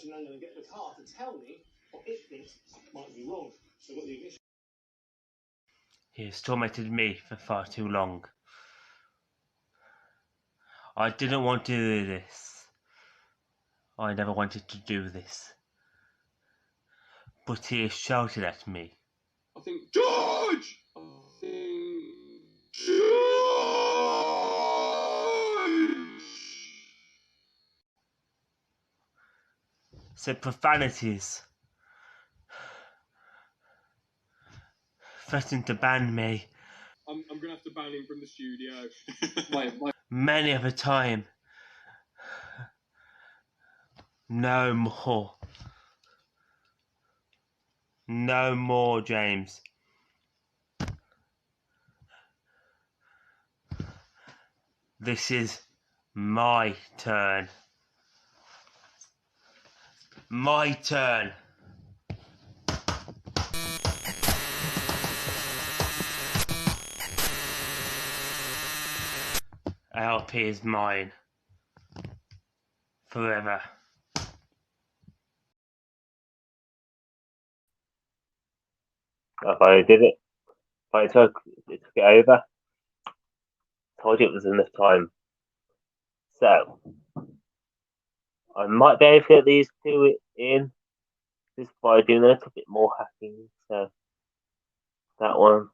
Josh and I'm going to get the car to tell me what it thinks might be wrong. So I've got the ignition. He has tormented me for far too long. I didn't want to do this. I never wanted to do this. But he has shouted at me. I think, George! I think, George! Said profanities. Threatened to ban me. I'm going to have to ban him from the studio. Many of a time. No more. No more, James. This is my turn. My turn. LP is mine. Forever. If I did it, if I took it over, told you it was enough time. So, I might be able to get these two in just by doing a little bit more hacking. So, that one,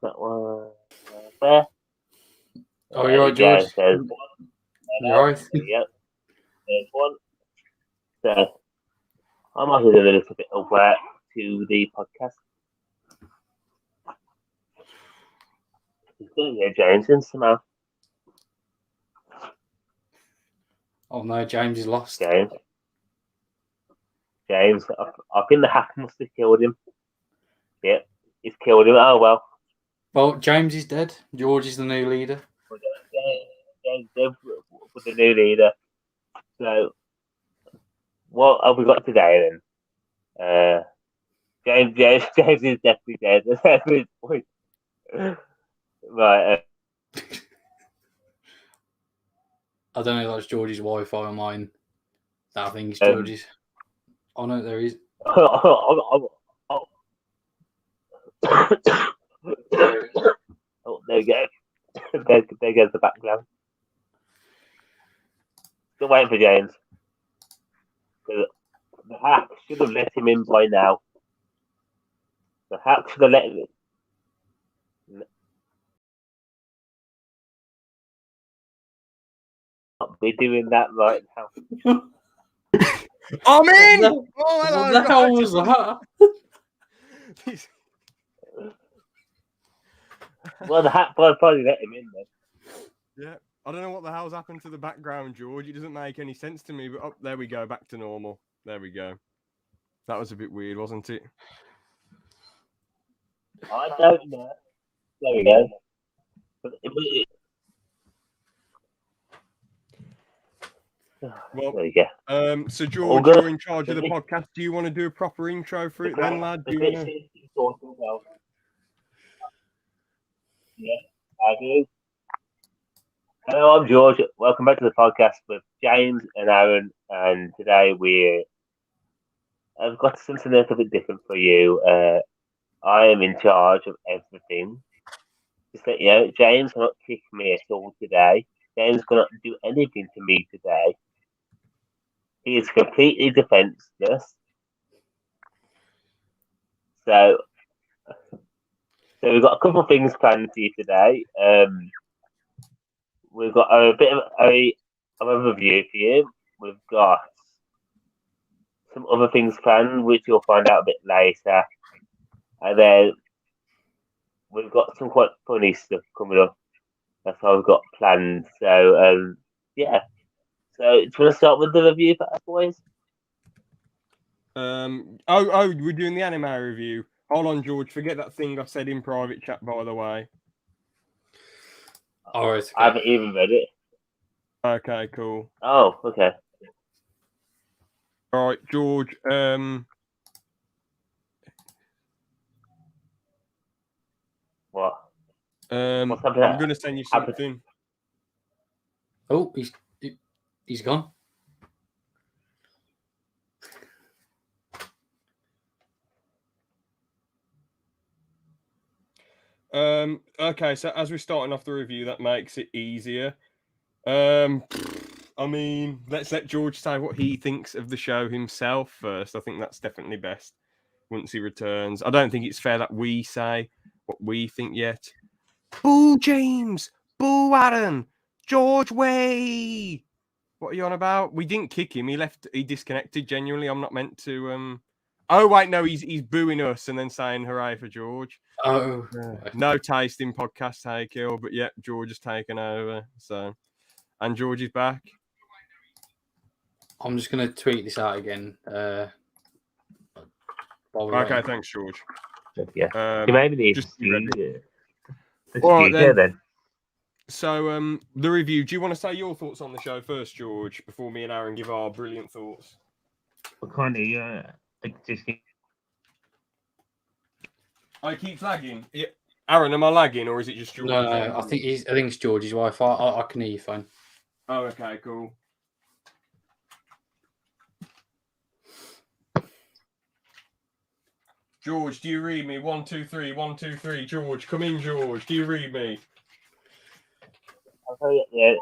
there. Oh, you're right, George. There's one. You're right. Yep. There's one. So, I might do a little bit of work to the podcast. He's going to get James in somehow. Oh no, James is lost. James, I think the hack must have killed him. Yep, he's killed him. Oh well. Well, James is dead. George is the new leader. James dead for the new leader. So, what have we got today then? James is definitely dead. That's his point. Right. I don't know if that's George's Wi-Fi or mine. That I think it's George's. Oh no, there is. Oh, there we go. There goes the background. Still waiting for James. The hack should have let him in by now. The hack should have let him in. Not be doing that right now. I'm in! What the hell was that? Well, the hack probably let him in then. Yeah, I don't know what the hell's happened to the background, George. It doesn't make any sense to me, but oh, there we go, back to normal. There we go. That was a bit weird, wasn't it? I don't know. There we go. Well, there you go. So George, you're in charge of the podcast. Do you want to do a proper intro for it then, lad? Do you want to... Yeah, I do. Hello, I'm George. Welcome back to the podcast with James and Aaron. And today I've got something a little bit different for you. I am in charge of everything. Just let you know, James cannot kick me at all today. James cannot do anything to me today. He is completely defenseless. So we've got a couple of things planned for you today. We've got a bit of a review for you. We've got some other things planned, which you'll find out a bit later. And then we've got some quite funny stuff coming up. That's what I've got planned. So, yeah. So, do you want to start with the review first, boys? We're doing the anime review. Hold on, George. Forget that thing I said in private chat, by the way. All right. Okay. I haven't even read it. Okay, cool. Oh, okay. All right, George. What? I'm What's happening? going to send you something. Oh, he's gone. Okay, so as we're starting off the review, that makes it easier. I mean, let's let George say what he thinks of the show himself first. I think that's definitely best once he returns. I don't think it's fair that we say what we think yet. Boo James! Boo Aaron! George Way! What are you on about? We didn't kick him. He disconnected, genuinely. I'm not meant to Oh wait, no, he's booing us and then saying hooray for George. Oh, No taste in podcast take Hill, but yeah, George has taken over. So and George is back. I'm just gonna tweet this out again. Okay, thanks, George. Yeah. You maybe need just the All right, studio then. So the review. Do you want to say your thoughts on the show first, George, before me and Aaron give our brilliant thoughts? I can't hear you. I keep lagging. Yeah. Aaron, am I lagging or is it just George? No, I think it's George's Wi-Fi. I can hear you fine. Oh, okay, cool. George, do you read me? 1, 2, 3, 1, 2, 3. George, come in, George. Do you read me? Yeah.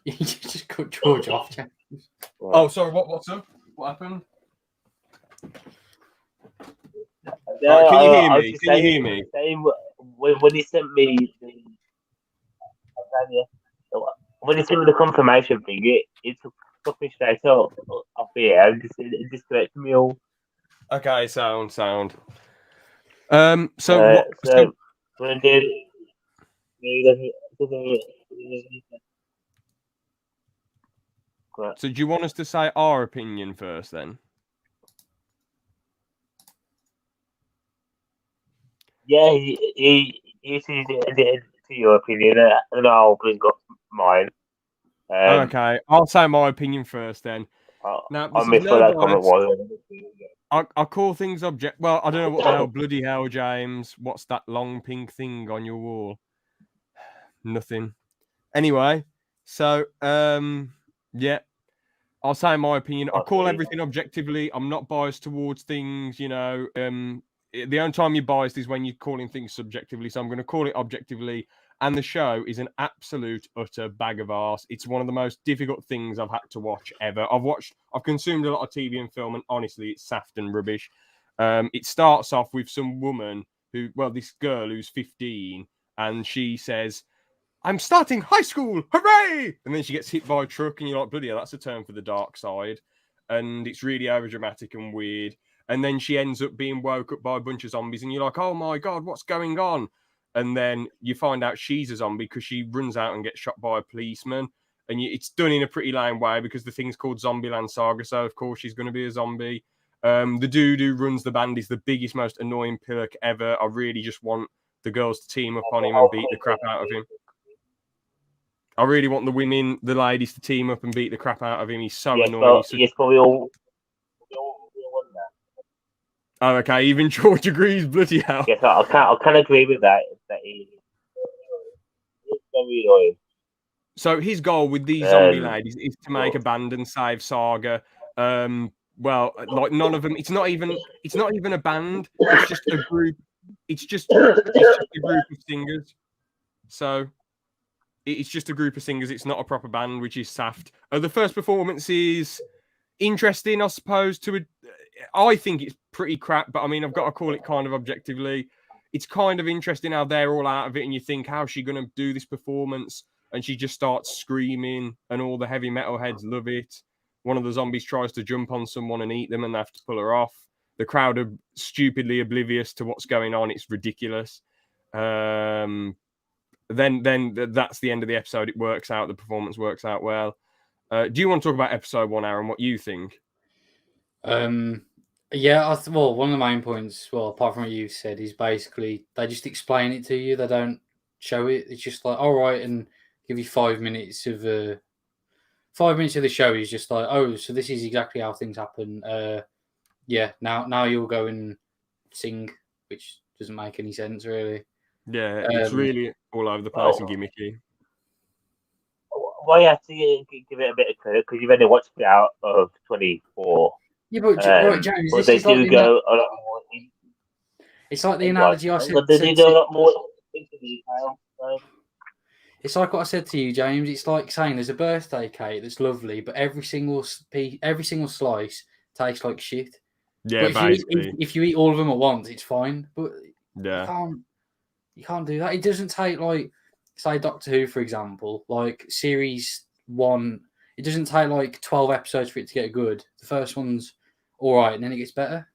You just cut George off. Jack. Oh, sorry. What's up? What happened? No, can you hear me? Can you hear me? When he sent me the confirmation thing, it took me straight off here. It disconnected me all. Okay, sound. So when I did, so do you want us to say our opinion first, then? Yeah, he did to your opinion, and I'll bring up mine. Okay, I'll say my opinion first, then. Now, I missed what that comment was. I call things object. Well, I don't know what the hell. Bloody hell, James! What's that long pink thing on your wall? Nothing. Anyway, so yeah, I'll say my opinion. I call everything objectively. I'm not biased towards things. You know, the only time you're biased is when you're calling things subjectively. So I'm going to call it objectively. And the show is an absolute utter bag of arse. It's one of the most difficult things I've had to watch ever. I've consumed a lot of TV and film, and honestly, it's saft and rubbish. It starts off with some woman this girl who's 15, and she says, "I'm starting high school, hooray!" And then she gets hit by a truck, and you're like, bloody hell, that's a turn for the dark side. And it's really overdramatic and weird. And then she ends up being woke up by a bunch of zombies, and you're like, oh my God, what's going on? And then you find out she's a zombie because she runs out and gets shot by a policeman. And it's done in a pretty lame way because the thing's called Zombieland Saga, so of course she's going to be a zombie. The dude who runs the band is the biggest, most annoying pillock ever. I really just want the girls to team up on him and beat the crap out of him. I really want the ladies to team up and beat the crap out of him. He's so annoying. Yes, but we all want that. Oh, okay. Even George agrees. Bloody hell. Yes, I can agree with that. That he's very annoying. So his goal with these zombie ladies is to make a band and save Saga. Well, like none of them. It's not even a band. It's just a group. It's just a group of singers. So it's just a group of singers. It's not a proper band, which is saft. The first performance is interesting, I suppose. I think it's pretty crap, but I mean, I've got to call it kind of objectively. It's kind of interesting how they're all out of it, and you think, how's she going to do this performance? And she just starts screaming, and all the heavy metal heads love it. One of the zombies tries to jump on someone and eat them, and they have to pull her off. The crowd are stupidly oblivious to what's going on. It's ridiculous. Then that's the end of the episode. It works out. The performance works out well. Do you want to talk about episode 1, Aaron? What you think? Yeah, one of the main points, apart from what you said, is basically they just explain it to you. They don't show it. It's just like, all right, and give you 5 minutes of the show is just like, oh, so this is exactly how things happen. Yeah, now you'll go and sing, which doesn't make any sense really. Yeah, it's really all over the place and gimmicky. Well, you have to give it a bit of credit because you've only watched it out of 24 Yeah, but right, James, but this they is like do the, go a lot more. it's like the Right. analogy I But they said do to go a lot more into detail. So. it's like what I said to you, James. It's like saying there's a birthday cake that's lovely, but every single slice tastes like shit. Yeah, But basically. if you eat all of them at once, it's fine. But Yeah. you can't do that. It doesn't take like say Doctor Who, for example, like series 1. It doesn't take like 12 episodes for it to get good. The first one's all right, and then it gets better.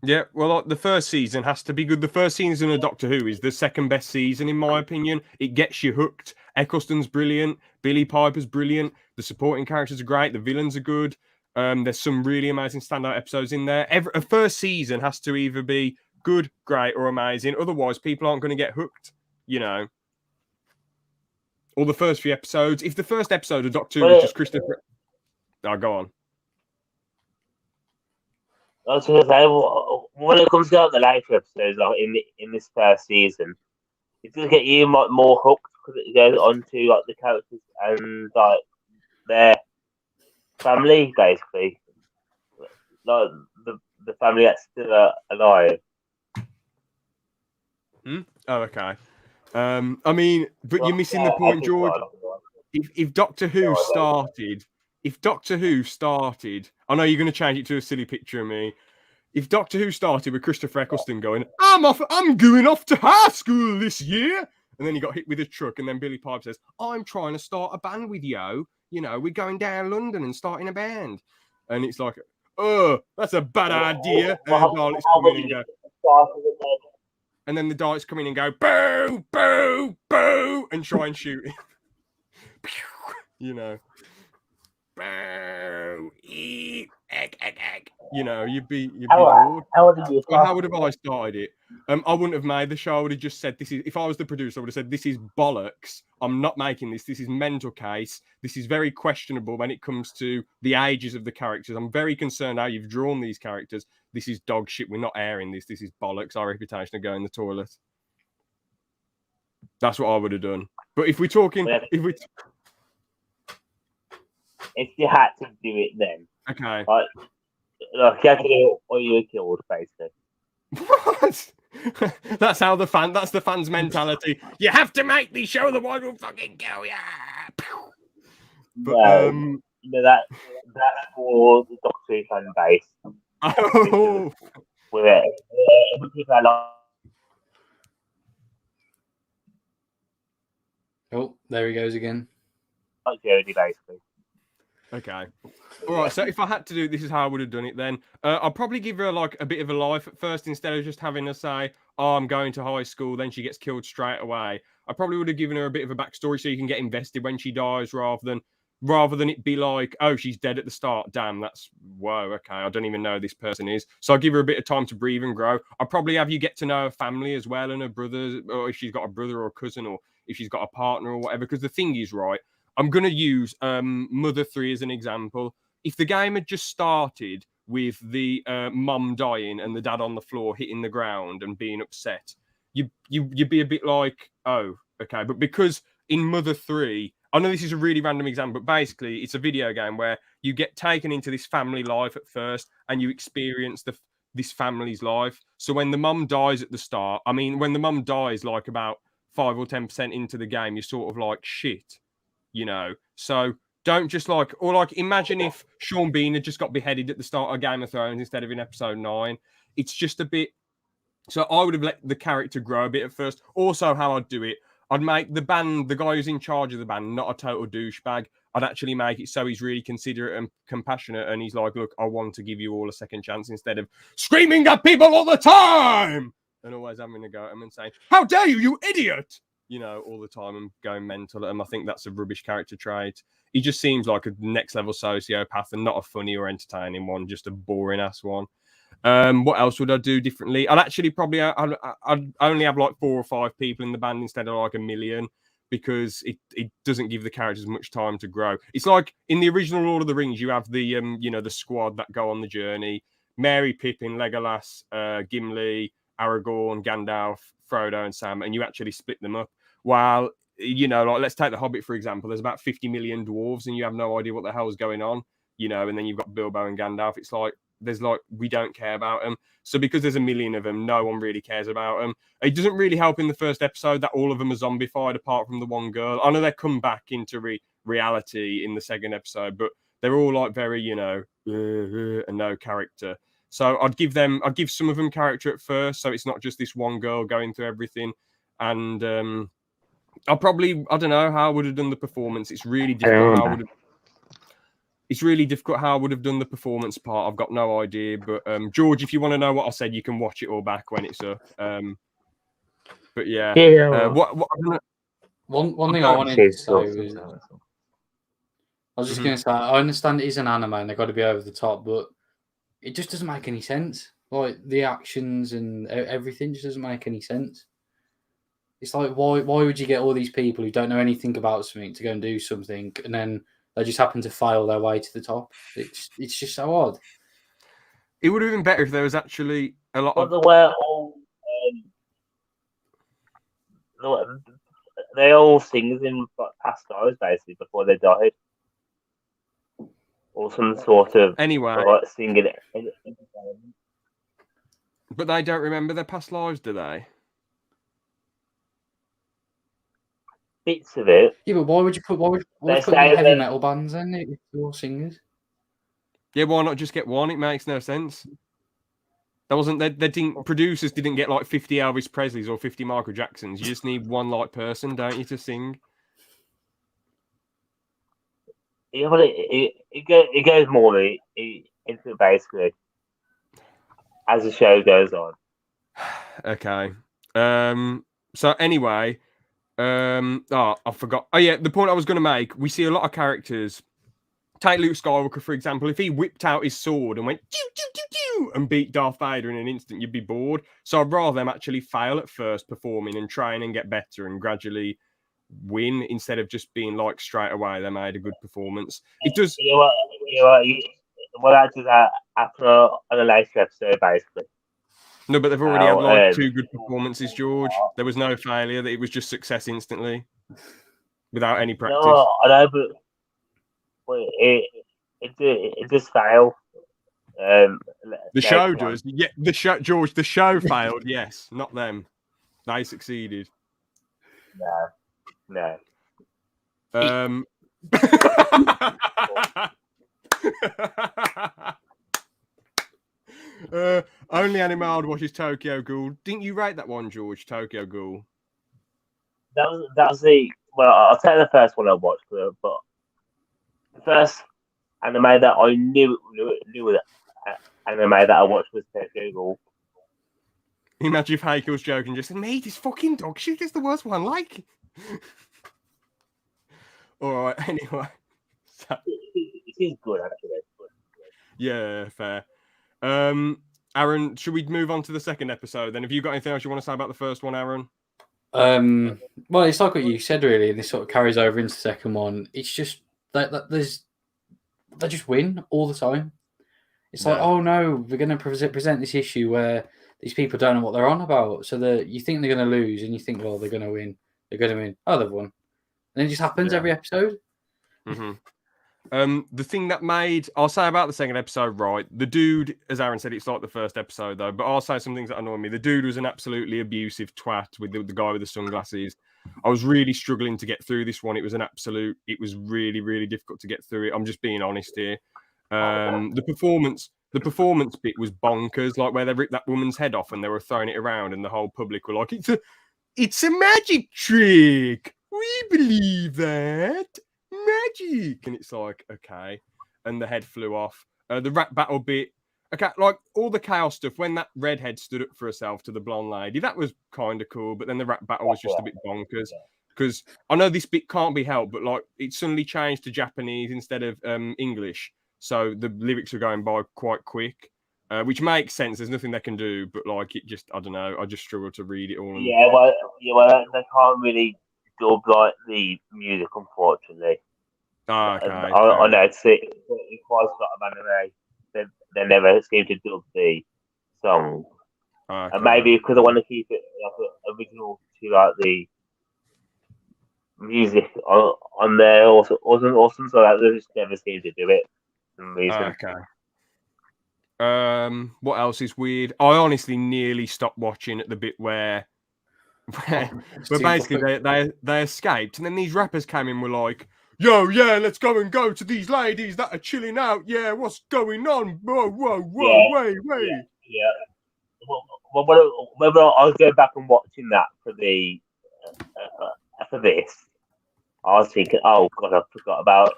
Yeah, well, like, the first season has to be good. The first season of Doctor Who is the second best season, in my opinion. It gets you hooked. Eccleston's brilliant. Billy Piper's brilliant. The supporting characters are great. The villains are good. There's some really amazing standout episodes in there. A first season has to either be good, great, or amazing. Otherwise, people aren't going to get hooked, you know. Or the first few episodes. If the first episode of Doctor Who is just Christopher... Oh, go on. I was going to say, when it comes down to the later episodes, like in this first season, it does get you more hooked because it goes on to like the characters and like their family, basically, like the family that's still alive. Oh, okay. I mean, but you're missing the point, George. If Doctor Who started, I know you're going to change it to a silly picture of me. If Doctor Who started with Christopher Eccleston going, I'm going off to high school this year, and then he got hit with a truck, and then Billy Piper says, I'm trying to start a band with you. You know, we're going down London and starting a band, and it's like, oh, that's a bad idea. And then the Daleks come in and go, boo, boo, boo, and try and shoot him. You know. Boo, eat, egg. You know, you'd be bored. How would have I started it? I wouldn't have made the show. I would have just said, this is, if I was the producer, I would have said, this is bollocks. I'm not making this. This is mental case. This is very questionable when it comes to the ages of the characters. I'm very concerned how you've drawn these characters. This is dog shit. We're not airing this. This is bollocks. Our reputation will go in the toilet. That's what I would have done. But if we're talking, if you had to do it then, okay, like you had to do it or you were killed, basically. What? That's the fans' mentality. You have to make me show the one who fucking kill ya. But that's for the Doctor Who fan base. Oh, with it, people are like. Oh, there he goes again. Like Jodie, basically. Okay. All right. So if I had to do it, this is how I would have done it then. I'll probably give her like a bit of a life at first instead of just having her say, oh, I'm going to high school. Then she gets killed straight away. I probably would have given her a bit of a backstory so you can get invested when she dies rather than it be like, oh, she's dead at the start. Damn, that's whoa. Okay. I don't even know who this person is. So I'll give her a bit of time to breathe and grow. I'll probably have you get to know her family as well and her brothers, or if she's got a brother or a cousin, or if she's got a partner or whatever. Because the thing is, right, I'm going to use Mother 3 as an example. If the game had just started with the mum dying and the dad on the floor hitting the ground and being upset, you'd be a bit like, oh, okay. But because in Mother 3, I know this is a really random example, but basically it's a video game where you get taken into this family life at first and you experience this family's life. So when the mum dies at the start, I mean, when the mum dies like about 5 or 10% into the game, you're sort of like, shit. You know, so don't just like, or like, imagine if Sean Bean had just got beheaded at the start of Game of Thrones instead of in episode 9. It's just a bit. So I would have let the character grow a bit at first. Also, how I'd do it, I'd make the guy who's in charge of the band, not a total douchebag. I'd actually make it so he's really considerate and compassionate, and he's like, look, I want to give you all a second chance instead of screaming at people all the time and always having to go at them and saying, how dare you, you idiot! You know, all the time and going mental at him. I think that's a rubbish character trait. He just seems like a next level sociopath and not a funny or entertaining one, just a boring ass one. What else would I do differently? I'd actually probably I'd only have like 4 or 5 people in the band instead of like 1 million, because it doesn't give the characters much time to grow. It's like in the original Lord of the Rings, you have the the squad that go on the journey: Mary, Pippin, Legolas, Gimli, Aragorn, Gandalf, Frodo, and Sam, and you actually split them up. While, like let's take The Hobbit, for example. There's about 50 million dwarves and you have no idea what the hell's going on, and then you've got Bilbo and Gandalf. It's like, there's like we don't care about them. So because there's a million of them, no one really cares about them. It doesn't really help in the first episode that all of them are zombified apart from the one girl. I know they come back into reality in the second episode, but they're all like very, you know, and no character. So I'd give some of them character at first, so it's not just this one girl going through everything. And I don't know how I would have done the performance. It's really difficult. It's really difficult how I would have done the performance part. I've got no idea. But George, if you want to know what I said, you can watch it all back when it's up. But yeah, One thing I wanted to say was, I was just going to say, I understand it is an anime and they've got to be over the top, but it just doesn't make any sense. Like the actions and everything just doesn't make any sense. It's like, why would you get all these people who don't know anything about something to go and do something, and then they just happen to fail their way to the top? It's just so odd. It would have been better if there was actually a lot of. They all singers in past lives basically before they died, or some sort of singing. But they don't remember their past lives, do they? Bits of it. Yeah, but why would you put heavy metal bands in it if they're all singers? Yeah, why not just get one? It makes no sense. That wasn't producers didn't get like 50 Elvis Presleys or 50 Michael Jacksons. You just need one like person, don't you, to sing? Yeah, but it goes more into basically as the show goes on. Okay. So anyway, I forgot. Oh yeah, the point I was going to make. We see a lot of characters. Take Luke Skywalker, for example. If he whipped out his sword and went and beat Darth Vader in an instant, you'd be bored. So I'd rather them actually fail at first performing and train and get better and gradually win instead of just being like straight away they made a good performance. It does. Well, that does happen on a later episode, basically. No, but they've already had like 2 good performances, George. There was no failure. It was just success instantly without any practice. No, I know, but it does fail. The show does. Yeah, George, the show failed. Yes, not them. They succeeded. No. Only anime I'd watch is Tokyo Ghoul. Didn't you rate that one, George? Tokyo Ghoul. That was the. Well, I'll tell you the first one I watched, but the first anime that I knew that anime that I watched was Tokyo Ghoul. Imagine if Heike was joking, just said, "Mate, this fucking dog shit is the worst one." Like, all right. Anyway, it is good actually. Yeah, fair. Aaron, should we move on to the second episode? Then, have you got anything else you want to say about the first one, Aaron? Well, it's like what you said, really, and this sort of carries over into the second one. It's just that they just win all the time. It's like, oh no, we're going to present this issue where these people don't know what they're on about. So you think they're going to lose, and you think, well, they're going to win. They're going to win. Oh, they've won. And it just happens every episode. Mm-hmm. The thing that I'll say about the second episode, right? The dude, as Aaron said, it's like the first episode though, but I'll say some things that annoy me. The dude was an absolutely abusive twat with the guy with the sunglasses. I was really struggling to get through this one. It was really, really difficult to get through it. I'm just being honest here. The performance bit was bonkers, like where they ripped that woman's head off and they were throwing it around and the whole public were like, it's a magic trick. We believe that. Magic, and it's like, okay, and the head flew off. The rap battle bit, okay, like all the chaos stuff when that redhead stood up for herself to the blonde lady, that was kind of cool, but then the rap battle was just a bit bonkers because I know this bit can't be helped, but like it suddenly changed to Japanese instead of English, so the lyrics were going by quite quick, which makes sense. There's nothing they can do, but like it just, I don't know, I just struggle to read it all. Well, they can't really dub like the music, unfortunately. Okay. I know it's quite a lot of anime. They never seem to dub the song, and maybe because I want to keep it like original to like the music on there, or something like that. They just never seem to do it for some reason. Okay. What else is weird? I honestly nearly stopped watching at the bit where basically they escaped, and then these rappers came in and were like, "Yo, yeah, let's go to these ladies that are chilling out. Yeah, what's going on? Whoa, Yeah. wait." Yeah. Well, whether I was going back and watching that for the for this, I was thinking, oh god, I forgot about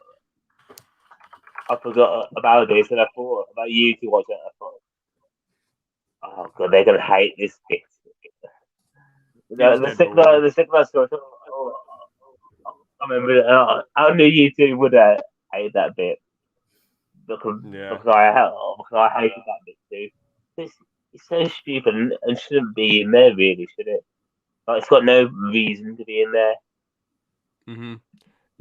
this, and I thought about you two watching it. I thought, oh god, they're gonna hate this bit. The second story. I remember. I knew you two would hate that bit because I hated that bit too. It's so stupid and shouldn't be in there, really, should it? Like, it's got no reason to be in there. Mm-hmm.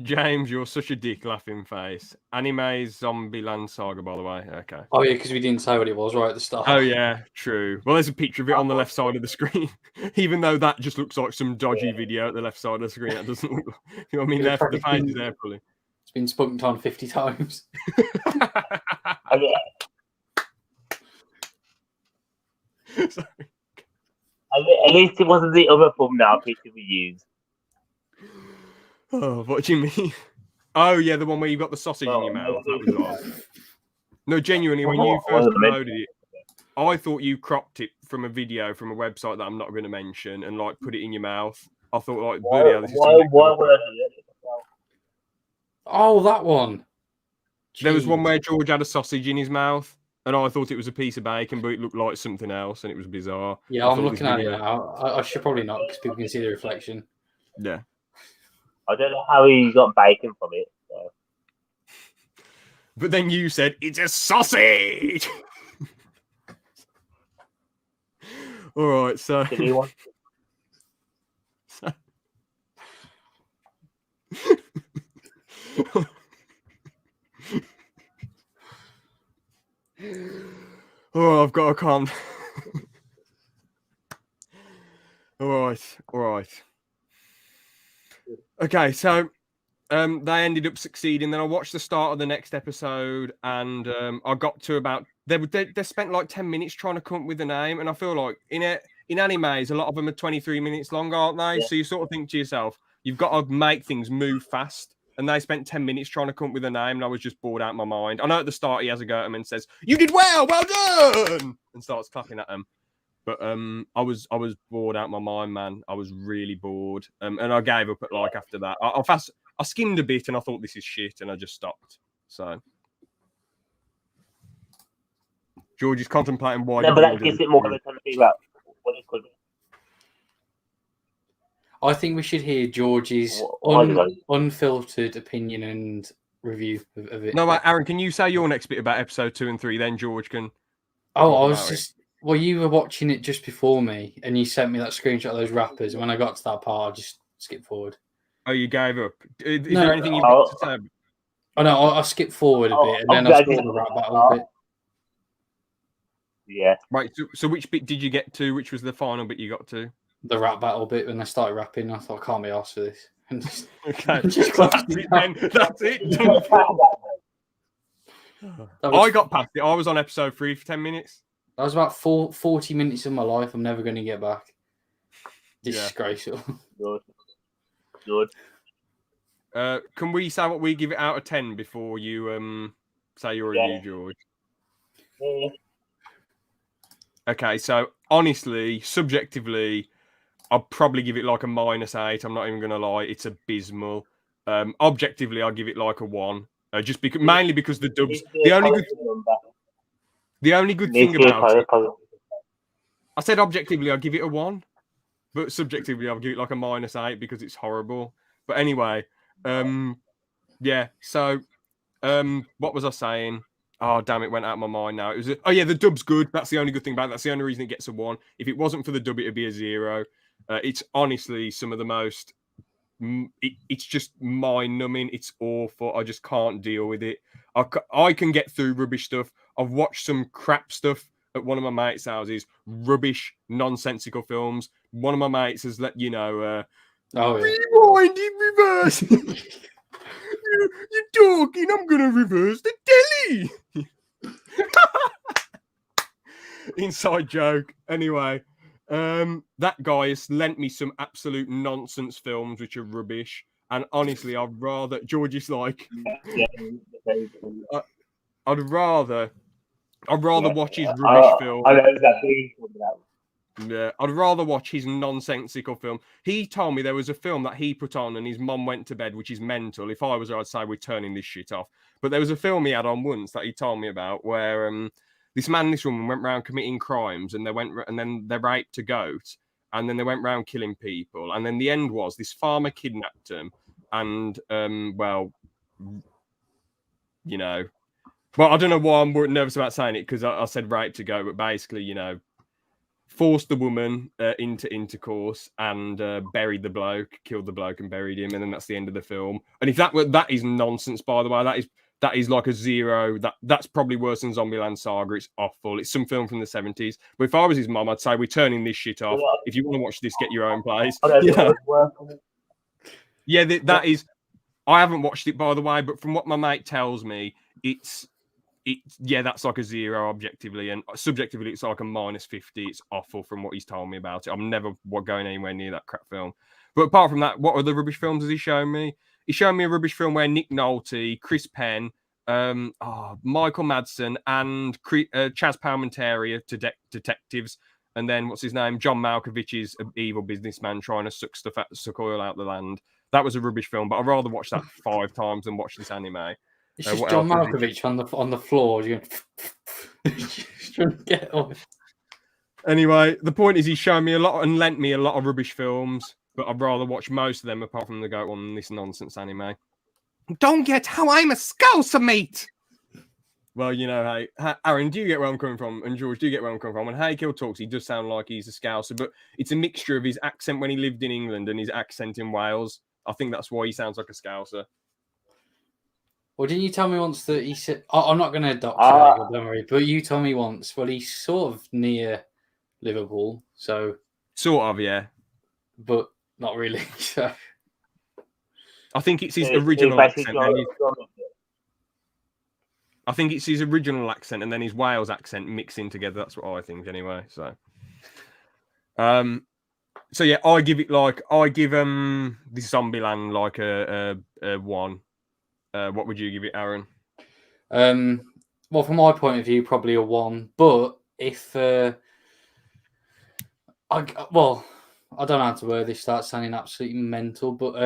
James, you're such a dick, laughing face. Anime's Zombieland Saga, by the way. Okay. Oh yeah, because we didn't say what it was right at the start. Oh yeah, true. Well, there's a picture of it on the left side of the screen, even though that just looks like some dodgy video at the left side of the screen. That doesn't look. You know what I mean? The page is there fully. It's been spunked on 50 times. Sorry. At least it wasn't the other thumbnail picture we used. Oh, what do you mean? Oh yeah, the one where you got the sausage in your mouth. That was odd. No, genuinely, when you first uploaded it, I thought you cropped it from a video from a website that I'm not going to mention and like put it in your mouth. I thought like, why would I do it? Oh, that one. Jeez. There was one where George had a sausage in his mouth, and I thought it was a piece of bacon, but it looked like something else, and it was bizarre. Yeah, I'm looking at it now. I should probably not, because people can see the reflection. Yeah. I don't know how he got bacon from it. So. But then you said, it's a sausage! All right, so... Did he want Oh, I've got to calm. All right. Okay, so they ended up succeeding. Then I watched the start of the next episode, and I got to about they spent like 10 minutes trying to come up with a name, and I feel like in animes, a lot of them are 23 minutes long, aren't they? Yeah. So you sort of think to yourself, you've got to make things move fast. And they spent 10 minutes trying to come up with a name, and I was just bored out of my mind. I know at the start he has a go at him and says, "You did well done," and starts clapping at them. But I was bored out of my mind, man. I was really bored, and I gave up at like after that. I skimmed a bit, and I thought this is shit, and I just stopped. So George is contemplating why. No, but that gives it more of a time to figure out what it could be. I think we should hear George's unfiltered opinion and review of it. No, Aaron, can you say your next bit about episode 2 and 3? Then George can. Oh, I was just. Well, you were watching it just before me, and you sent me that screenshot of those rappers. And when I got to that part, I just skipped forward. Oh, you gave up? Is there anything you've got to say? Oh, no, I skipped forward a bit, and then I saw the rap battle bit. Yeah. Right, so which bit did you get to? Which was the final bit you got to? The rap battle bit, when they started rapping, I thought, I can't be arsed for this. And just, okay, just that's it then. That's it. I got past it. I was on episode 3 for 10 minutes. That was about 40 minutes of my life I'm never going to get back. Disgraceful. Good. Can we say what we give it out of 10 before you say your review, George? Yeah. Okay, so honestly, subjectively, I'll probably give it like a -8. I'm not even going to lie. It's abysmal. Objectively, I'll give it like a 1. Just because, mainly because the dubs. The only good thing about it. I said objectively, I'll give it a 1, but subjectively, I'll give it like a -8 because it's horrible. But anyway, yeah. So, what was I saying? Oh, damn, it went out of my mind now. It was the dub's good. That's the only good thing about it. That's the only reason it gets a 1. If it wasn't for the dub, it'd be a 0. It's honestly some of the most... it's just mind-numbing. It's awful. I just can't deal with it. I can get through rubbish stuff. I've watched some crap stuff at one of my mates' houses. Rubbish, nonsensical films. One of my mates has let you know... rewind in reverse. You're talking. I'm gonna reverse the telly. inside joke. Anyway, that guy has lent me some absolute nonsense films which are rubbish. And honestly, I'd rather George is like, Yeah, I'd rather yeah. watch his rubbish I film. know exactly what you're talking about. Yeah, I'd rather watch his nonsensical film. He told me there was a film that he put on and his mum went to bed, which is mental. If I was her, I'd say we're turning this shit off. But there was a film he had on once that he told me about where this man and this woman went around committing crimes and then they raped a goat and then they went around killing people. And then the end was this farmer kidnapped them and, well, you know, well, I don't know why I'm nervous about saying it because I said raped a goat, but basically, you know, forced the woman into intercourse and buried the bloke, killed the bloke and buried him, and then that's the end of the film. And if that is nonsense, by the way, that is like a zero. That's probably worse than Zombieland Saga. It's awful. It's some film from the 70s. But if I was his mum, I'd say we're turning this shit off. If you want to watch this, get your own place. You know? Yeah, that is. I haven't watched it, by the way, but from what my mate tells me, yeah, that's like a zero objectively, and subjectively, it's like a -50. It's awful from what he's told me about it. I'm never going anywhere near that crap film. But apart from that, what other rubbish films has he shown me? He showed me a rubbish film where Nick Nolte, Chris Penn, Michael Madsen, and Chaz Palminteri are detectives, and then what's his name? John Malkovich is an evil businessman trying to suck oil out the land. That was a rubbish film, but I'd rather watch that 5 times than watch this anime. It's just John Malkovich on the floor. You're trying to get off. Anyway, the point is he's shown me a lot and lent me a lot of rubbish films, but I'd rather watch most of them apart from the goat one than this nonsense anime. Don't get how I'm a Scouser, mate! Well, you know, hey, Aaron, do you get where I'm coming from? And George, do you get where I'm coming from? When Haykill talks, he does sound like he's a Scouser, but it's a mixture of his accent when he lived in England and his accent in Wales. I think that's why he sounds like a Scouser. Well, didn't you tell me once that he said... I'm not going to dox you, don't worry. But you told me once, well, he's sort of near Liverpool, so... Sort of, yeah. But not really, so... I think it's his original accent. I think it's his original accent and then his Wales accent mixing together. That's what I think, anyway. So yeah, I give this Zombieland like a 1. What would you give it, Aaron? Well, from my point of view, probably a 1. But if I don't know how to word this. Start sounding absolutely mental, but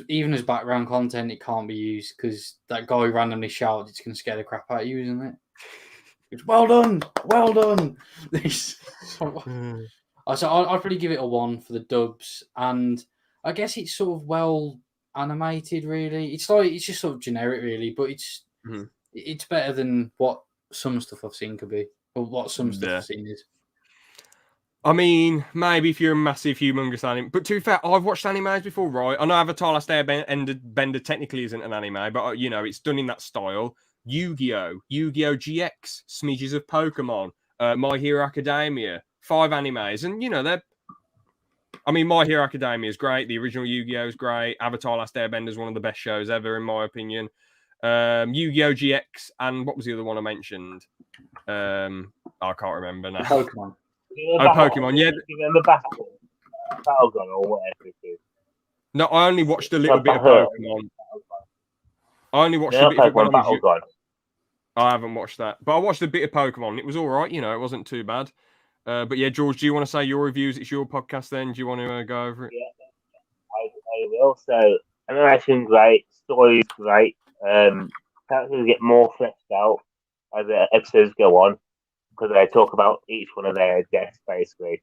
even as background content, it can't be used because that guy randomly shouted, it's going to scare the crap out of you, isn't it? It's well done. So I'd probably give it a 1 for the dubs, and I guess it's sort of well animated. Really, it's just sort of generic, really, but it's better than what some stuff I've seen could be, or what some stuff I've seen is. I mean, maybe if you're a massive, humongous anime. But to be fair, I've watched animes before, right? I know Avatar Last Airbender technically isn't an anime, but, you know, it's done in that style. Yu-Gi-Oh! Yu-Gi-Oh! GX, smidges of Pokemon, My Hero Academia, 5 animes. And, you know, My Hero Academia is great. The original Yu-Gi-Oh! Is great. Avatar Last Airbender is one of the best shows ever, in my opinion. Yu-Gi-Oh! GX, and what was the other one I mentioned? I can't remember now. Pokemon. Pokemon, yeah. You remember Battlegun or whatever it is? No, I only watched a little bit of Pokemon. I only watched a bit of Battlegun. I haven't watched that, but I watched a bit of Pokemon. It was all right, you know, it wasn't too bad. But yeah, George, do you want to say your reviews? It's your podcast then. Do you want to go over it? Yeah, I will. So, animation great, story is great. Characters get more fleshed out as the episodes go on, because they talk about each one of their guests, basically.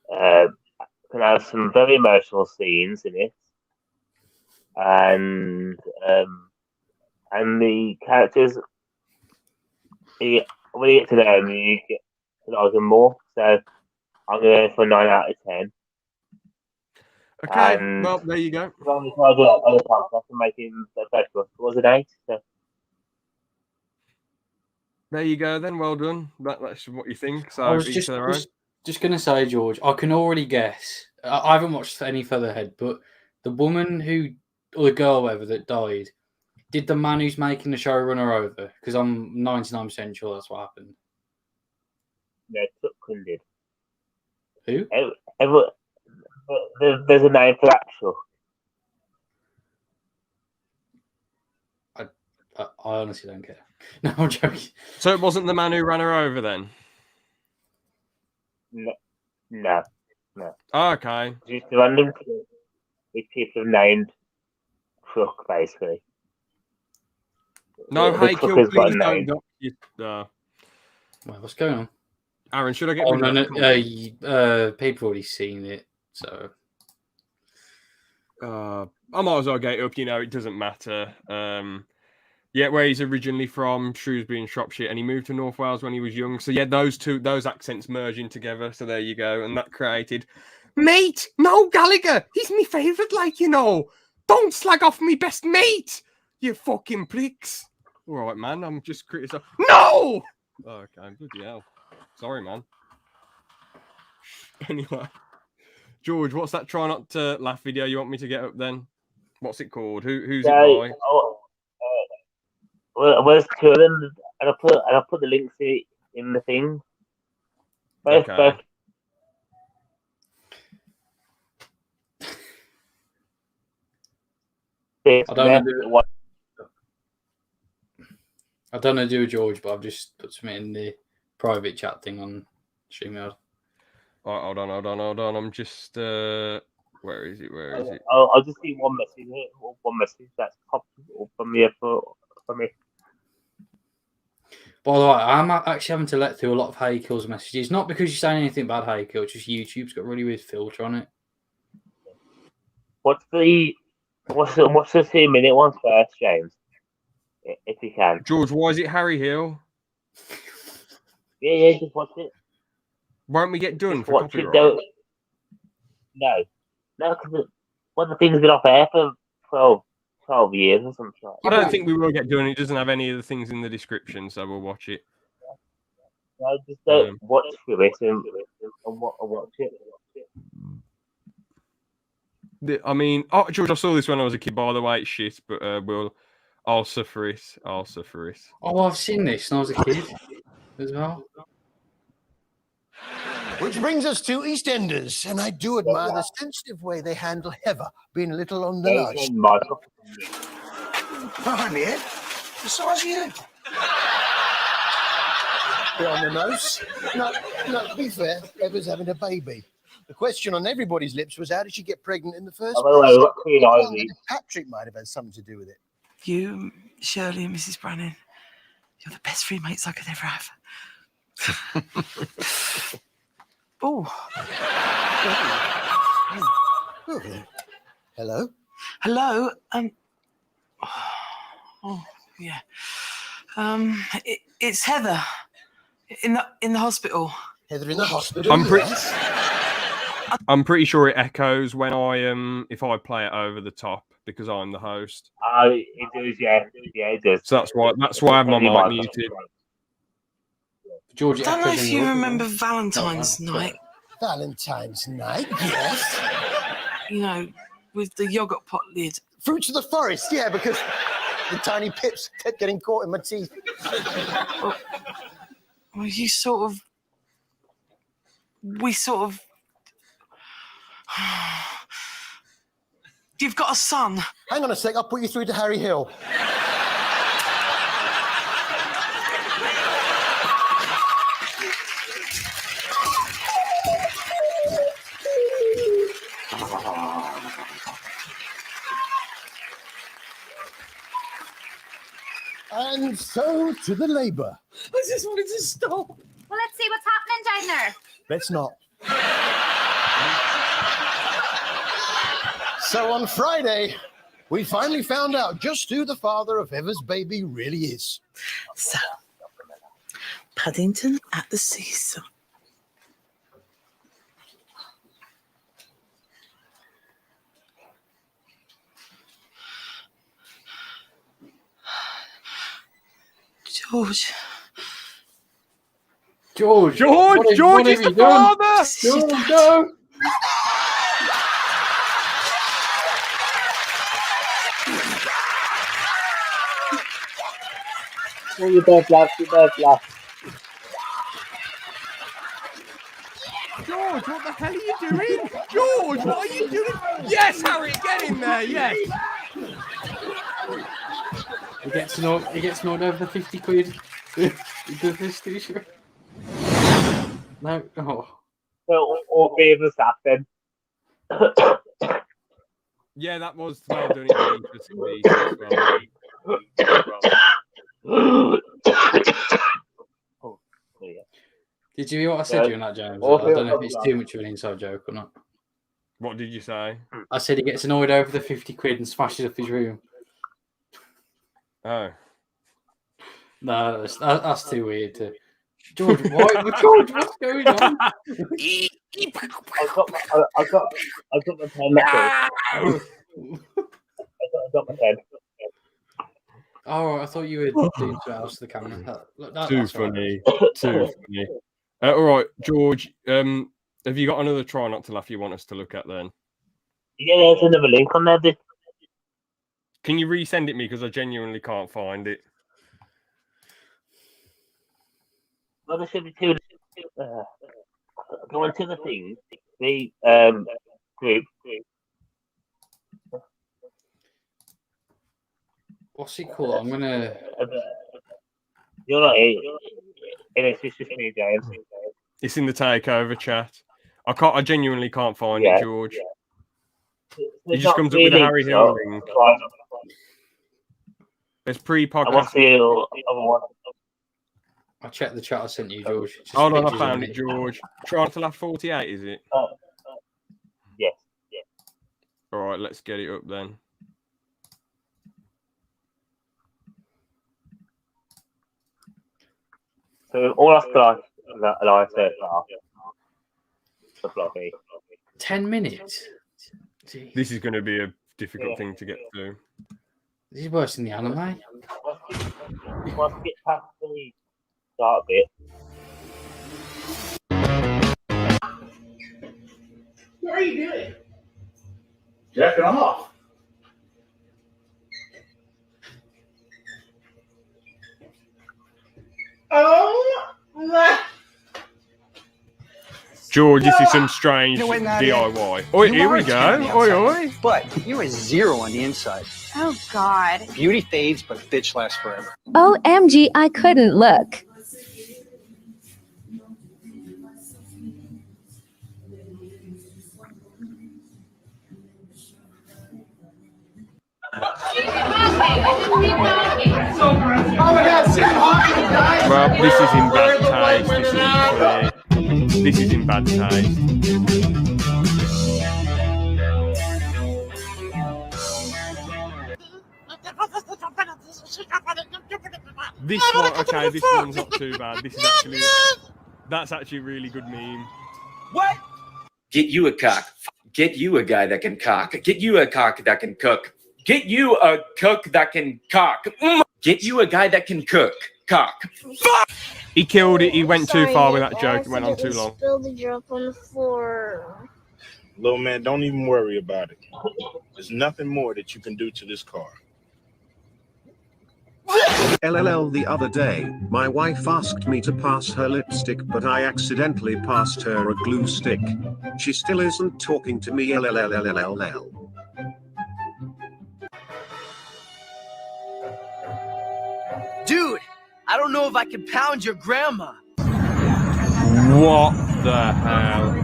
Can have some very emotional scenes in it, and the characters, when you get to them, you get to like them more. So I'm going for 9 out of 10. Okay, and well, there you go. Other podcasts and making the best was an 8. So. There you go, then. Well done. That's what you think. So I was just going to say, George, I can already guess. I haven't watched any further ahead, but the woman or the girl, whatever, that died, did the man who's making the show run her over? Because I'm 99% sure that's what happened. No, Truckman did. Who? There's a name for that truck. I honestly don't care. No, I'm joking. So it wasn't the man who ran her over then? No. Okay. Just a random truck with people named truck, basically. No, The hey, truck kill, has got a please don't name. go. Wait, what's going on? Aaron, should I get Oh rid no, of no. that? People already seen it, so I might as well get it up, it doesn't matter. Yeah, where he's originally from, Shrewsbury in Shropshire, and he moved to North Wales when he was young. So yeah, those accents merging together. So there you go, and that created, mate, Noel Gallagher, he's my favourite, Don't slag off me best mate, you fucking pricks. All right, man, I'm just criticising. No! Okay, bloody hell. Sorry, man. Anyway, George, what's that try not to laugh video you want me to get up then? What's it called? Who's it by? Where's two of them? And I put the links in the thing. Both. I don't know do with George, but I've just put something in the private chat thing on StreamYard. Oh, hold on. I'm just where is it? I'll just see one message that's popped from me. By the way, I'm actually having to let through a lot of Hey Kills messages. Not because you're saying anything bad, Hey Kill, just YouTube's got a really weird filter on it. What's the 2-minute one first, James? If you can. George, why is it Harry Hill? Yeah, just watch it. Won't we get done Just for watch it. copyright? No, because one of the things been off air for 12 years or something. I don't think we will get done. It doesn't have any of the things in the description, so we'll watch it. No, just don't watch through it and watch it. George, I saw this when I was a kid. By the way, it's shit, but I'll suffer it. Oh, I've seen this when I was a kid as well. Which brings us to EastEnders, and I do admire the sensitive way they handle Heather being a little on the nose. Behind me, Ed. The size of you. Bit on the nose. No, to be fair, Heather's having a baby. The question on everybody's lips was, how did she get pregnant in the first place? Patrick might have had something to do with it. You, Shirley and Mrs. Brannan, you're the best three mates I could ever have. Oh. Hello? Hello? Oh, yeah. It's Heather in the hospital. Heather in the hospital? I'm pretty sure it echoes when if I play it over the top because I'm the host. It does, yeah. Yeah, it does. So that's why I have my mic muted. George, I don't know if you remember Valentine's night. Valentine's night, yes. With the yogurt pot lid. Fruits of the forest, yeah, because the tiny pips kept getting caught in my teeth. Well, you sort of... We sort of... You've got a son. Hang on a sec, I'll put you through to Harry Hill. And so to the labour. I just wanted to stop. Well, let's see what's happening down there. Let's not. So on Friday, we finally found out just who the father of Heather's baby really is. So, Paddington at the seesaw. George, George is the father! George, no! You both laugh. are you doing? George, what are you doing? Yes, Harry, get in there, yes. He gets knocked over the 50 quid. He does this t-shirt. No, oh. So all three of us happened. Yeah, that was well done. It was interesting as well. Yeah. Did you hear what I said during that, James? I don't know if it's too much of an inside joke or not. What did you say? I said he gets annoyed over the 50 quid and smashes up his room. Oh. No, that's too weird. George, why? George, what's going on? I've got my pen. I've got my pen. Oh, I thought you were doing something else to the camera. Too funny. Too funny. All right, George. Have you got another try not to laugh you want us to look at then? Yeah, there's another link on there. Can you resend it me because I genuinely can't find it. Well, there should be two. Go into the thing. The group. What's it called? I'm gonna. You're not here. It's just me, James. It's in the takeover chat. I genuinely can't find it, George. It just comes up with a Harry Hill ring. There's pre-podcast. I checked the chat I sent you, George. Hold on, I found it, George. Try to laugh 48, is it? Yes. All right, let's get it up then. So all I've got alive so far. 10 minutes. This is going to be a difficult thing to get through. This is worse than the anime. Once we get past the start bit. What are you doing? Jacking off. Oh my. George, this is some strange DIY. Oi, here we go. Oi, oi. But you are zero on the inside. Oh, God. Beauty fades, but bitch lasts forever. OMG, I couldn't look. Well, this is in bad taste. This is in bad taste. This one, okay, this one's not too bad. That's actually a really good meme. What? Get you a cock. Get you a guy that can cock. Get you a cock that can cook. Get you a cook that can cock. Get you a guy that can cook. Cock. Fuck! He killed it. He went too far with that joke. It went on too long. Spilled the drop on the floor. Little man, don't even worry about it. There's nothing more that you can do to this car. LLL the other day, my wife asked me to pass her lipstick, but I accidentally passed her a glue stick. She still isn't talking to me. LLLLLL. Dude, I don't know if I can pound your grandma. What the hell?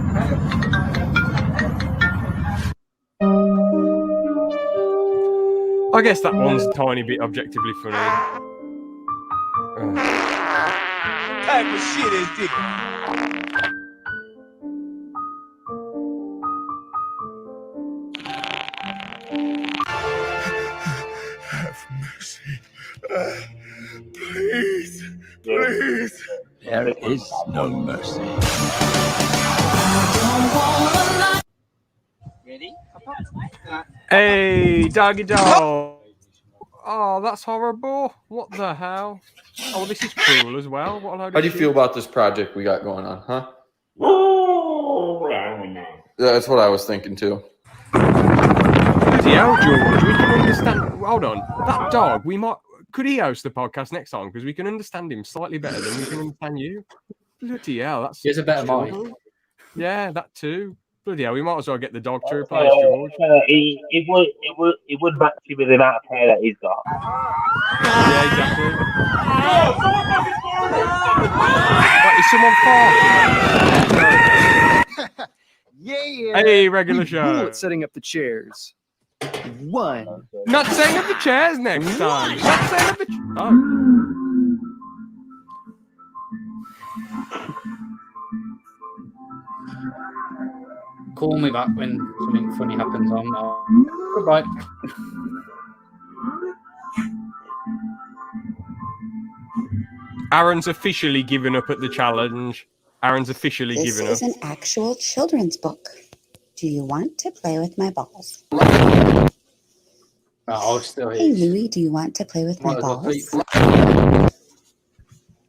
I guess that one's a tiny bit objectively funny. Type of shit is this? Have mercy. Please. Please. There is no mercy. Ready? Hey, doggy dog. Oh, that's horrible. What the hell? Oh, this is cruel as well. What a load of How do you shit. feel about this project we got going on, huh? That's what I was thinking too. Bloody hell, George. We can understand. Hold on. That dog, could he host the podcast next time? Because we can understand him slightly better than we can understand you. Bloody hell. He has a better mic. Yeah, that too. Bloody hell, we might as well get the dog to replace George. It would match you with the amount of hair that he's got. Yeah, exactly. Wait, is someone farting? Yeah. Hey, regular We show. blew at setting up the chairs. One. Not setting up the chairs next time. Not setting up the. Oh. Call me back when something funny happens. Goodbye. Aaron's officially given up at the challenge. Aaron's officially This given is up. an actual children's book. Do you want to play with my balls? Oh, still Hey, here. Louie, do you want to play with my balls?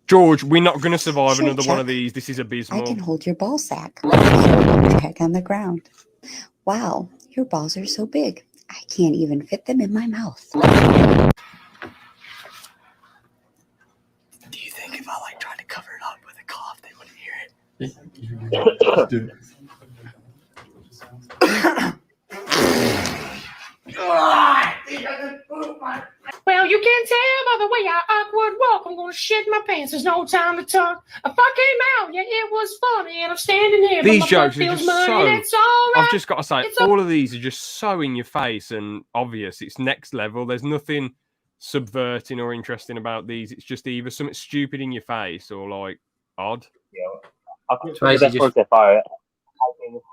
George, we're not going to survive Sure, another one Chuck. of these. This is I abysmal. can hold your ball sack. Check on the ground. Wow, your balls are so big. I can't even fit them in my mouth. Do you think if I like tried to cover it up with a cough, they wouldn't hear it? Well, you can tell by the way I awkward walk. I'm gonna shit my pants. There's no time to talk. I fuck came out. Yeah, it was funny, and I'm standing here. These but my butt jokes are feels just muddy, so. and it's all right. I've just got to say, It's all of these are just so in your face and obvious. It's next level. There's nothing subverting or interesting about these. It's just either something stupid in your face or like odd. Yeah. I think It's the basically best one so far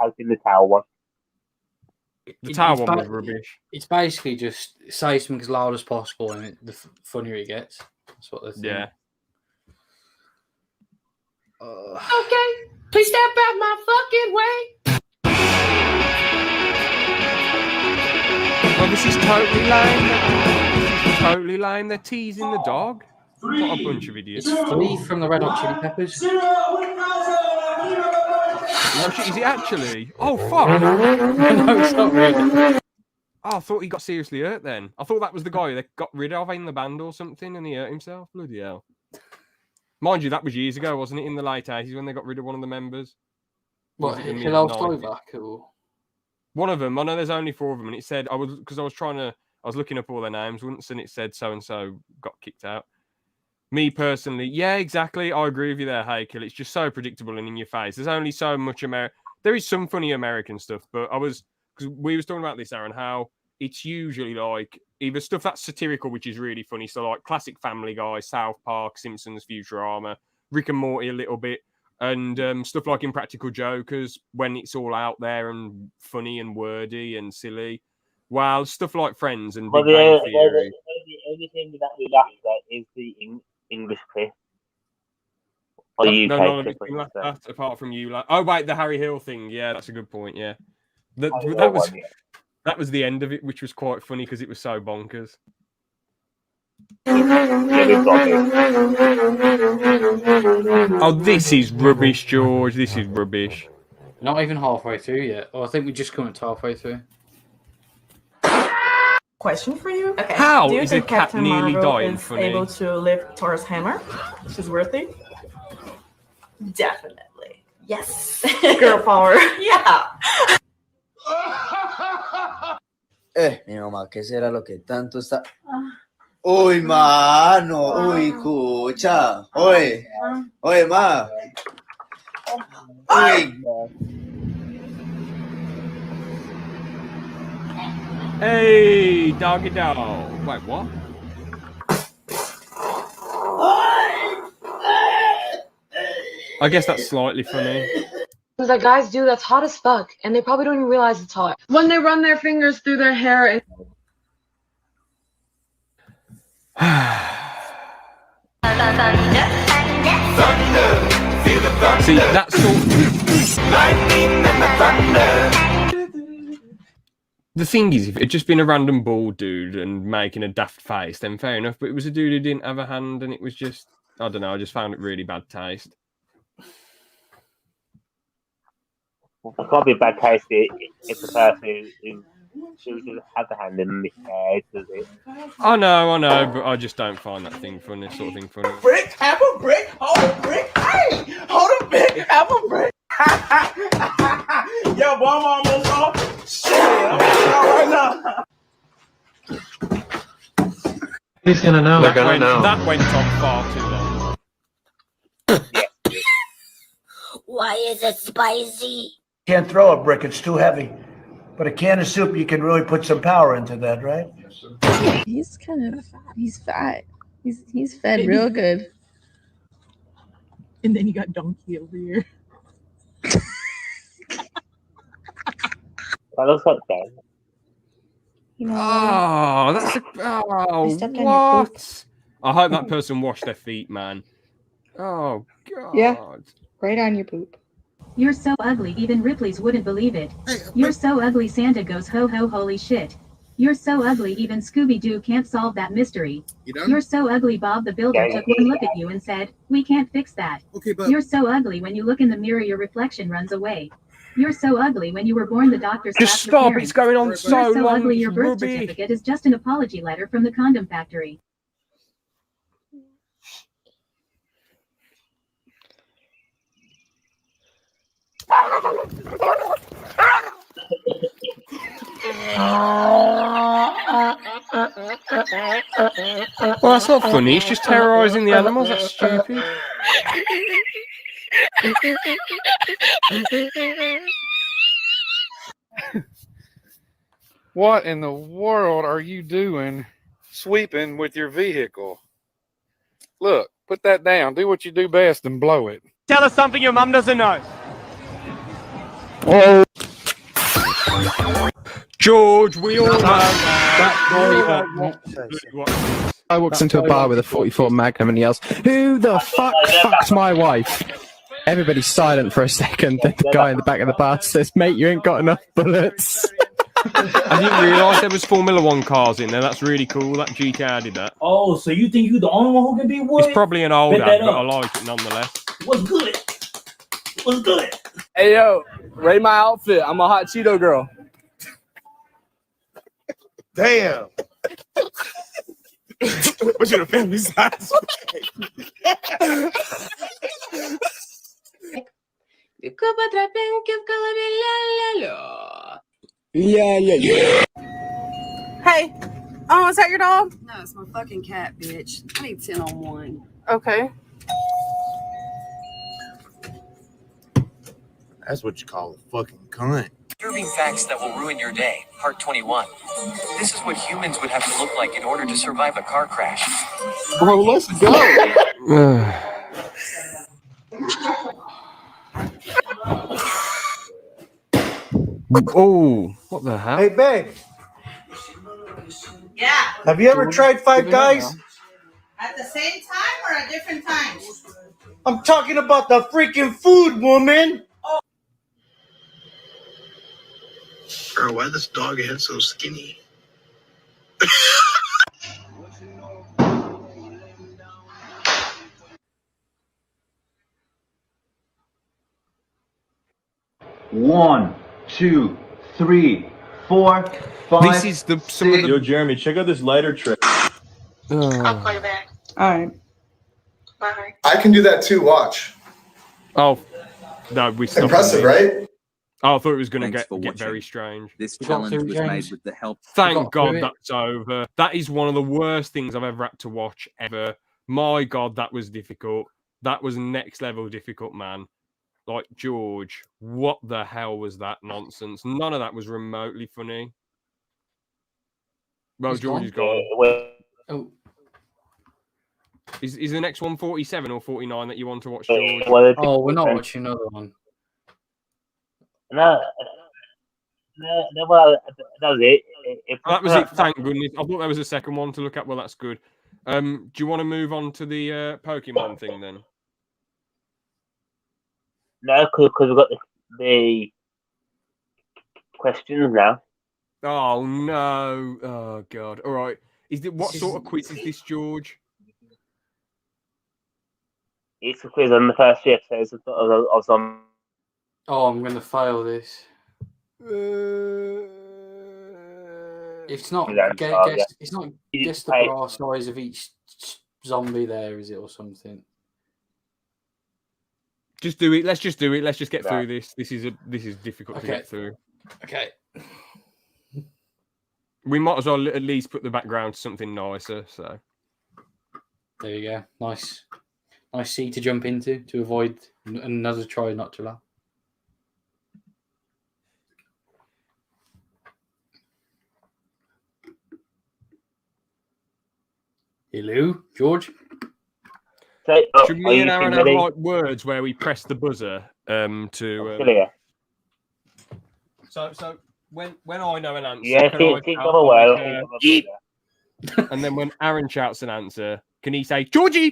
has been the towel one. The tower It's one was ba- rubbish. It's basically just say something as loud as possible, and the funnier it gets. That's what they're doing. Yeah. Okay, please step out my fucking way. Oh, this is totally lame. This is totally lame. They're teasing the dog. What a bunch of idiots. It's Flea from the Red Hot Chili Peppers. Oh, shit, is it actually? Oh, fuck. No, it's not really. Oh, I thought he got seriously hurt then. I thought that was the guy they got rid of in the band or something and he hurt himself. Bloody hell. Mind you, that was years ago, wasn't it? In the late 80s when they got rid of one of the members. What, Was it the Hillel mid-90s? Slovak or? One of them. I know there's only 4 of them. And it said, I was looking up all their names once and it said so-and-so got kicked out. Me personally, yeah, exactly. I agree with you there, Hakel. It's just so predictable and in your face. There's only so much There is some funny American stuff, but because we was talking about this, Aaron, how it's usually like either stuff that's satirical, which is really funny, so like classic Family Guy, South Park, Simpsons, Futurama, Rick and Morty a little bit, and stuff like Impractical Jokers when it's all out there and funny and wordy and silly. While stuff like Friends and Big Bang Theory. The only thing that we laughed at is the English clip. Or UK No, none of clip. it's been laughed at, apart from you. Oh, wait, the Harry Hill thing. Yeah, that's a good point. Yeah, that was the end of it, which was quite funny because it was so bonkers. Oh, this is rubbish, George. This is rubbish. Not even halfway through yet. Oh, I think we just come to halfway through. Question for you. Okay. How Do you is a think cat Captain nearly Marvel dying is funny? able to lift Thor's hammer? She's worthy. Definitely. Yes. Girl power. Yeah. Meno mal que será lo que tanto está. Uy, mano, uy, cucha, oye, oye, ma. Uy. Hey, doggy dog. Wait, what? I guess that's slightly funny. That guys do that's hot as fuck, and they probably don't even realize it's hot. When they run their fingers through their hair and See, that's all. The thing is, if it had just been a random bald dude and making a daft face, then fair enough. But it was a dude who didn't have a hand, and it was just, I don't know, I just found it really bad taste. It can't be a bad taste if the person who chooses has a hand in the hair, does it? I know, but I just don't find that thing funny, sort of thing funny. Brick, have a brick, hold a brick, hey, hold a brick, have a brick. Yo, boy, I'm almost off. Shit, I'm out right now. He's gonna know. That went on far too long. Why is it spicy? Can't throw a brick, it's too heavy. But a can of soup, you can really put some power into that, right? He's kind of fat. He's fat. He's fed real good. And then you got Donkey over here. That looks like that. You know, Oh, that's I stepped on your what? I hope that person washed their feet, man. Oh god. Yeah. Right on your poop. You're so ugly, even Ripley's wouldn't believe it. You're so ugly, Santa goes ho ho, holy shit. You're so ugly, even Scooby-Doo can't solve that mystery. You're so ugly, Bob the Builder took one look at you and said, we can't fix that. You're so ugly, when you look in the mirror, your reflection runs away. You're so ugly, when you were born, the doctor Just slapped your stop, parents. it's going on so You're so long, ugly, your birth Ruby. certificate is just an apology letter from the condom factory. Well, that's not funny. It's just terrorizing the animals. That's stupid. What in the world are you doing sweeping with your vehicle? Look, put that down. Do what you do best and blow it. Tell us something your mum doesn't know. Oh. George, we all know. I walks into a bar with a 44 Magnum and yells, "Who the fuck fucked my wife?" Everybody's silent for a second. Then the guy in the back of the bar says, "Mate, you ain't got enough bullets." I didn't realise there was Formula One cars in there. That's really cool. That GTR did that. Oh, so you think you the only one who can be wood? It's probably an old Bet ad, that but I up. like it nonetheless. What's good? What's good? Hey yo, rate my outfit. I'm a hot Cheeto girl. Damn. What's your family size? Yeah. Hey. Oh, is that your dog? No, it's my fucking cat, bitch. I need 10 on 1. Okay. That's what you call a fucking cunt. Disturbing facts that will ruin your day. Part 21. This is what humans would have to look like in order to survive a car crash. Bro, let's go. Oh, what the hell? Hey, babe, Yeah. have you ever tried Five Guys? At the same time or at different times? I'm talking about the freaking food, woman. Bro, why this dog head so skinny? One, 2, 3, 4, 5. This is the some of the. Yo, Jeremy, check out this lighter trick. I'll call you back. All right. Bye. I can do that too. Watch. Oh, no, we stopped. Impressive, right? Oh, I thought it was going to Thanks for get watching. very strange. This We got challenge through, was James. made with the help. Thank got God through it. that's over. That is one of the worst things I've ever had to watch ever. My God, that was difficult. That was next level difficult, man. Like, George, what the hell was that nonsense? None of that was remotely funny. Well, He's George gone. is gone. Oh, Is the next one 47 or 49 that you want to watch, George? oh, we're not watching another one. No, well, that was it. That was it, thank goodness. I thought there was a second one to look at. Well, that's good. Do you want to move on to the Pokemon thing then? No, because we've got the questions now. Oh no! Oh God! All right. What sort of quiz is this, George? It's a quiz on the first few episodes of some. Oh, I'm going to fail this. It's not guess. It's not guess the bra size of each zombie there, is it, or something? Just do it. Let's just do it. Let's just get No. through this. This is difficult to Okay. get through. Okay. We might as well at least put the background to something nicer. So There you go. Nice sea to jump into to avoid another try not to laugh. Hello, George. So, should are me you and Aaron have ready? like words where we press the buzzer to? Clear. So when I know an answer, Yeah, can think, I think shout of a word. like, Think of a "Yeet!" buzzer. And then when Aaron shouts an answer, can he say Georgie?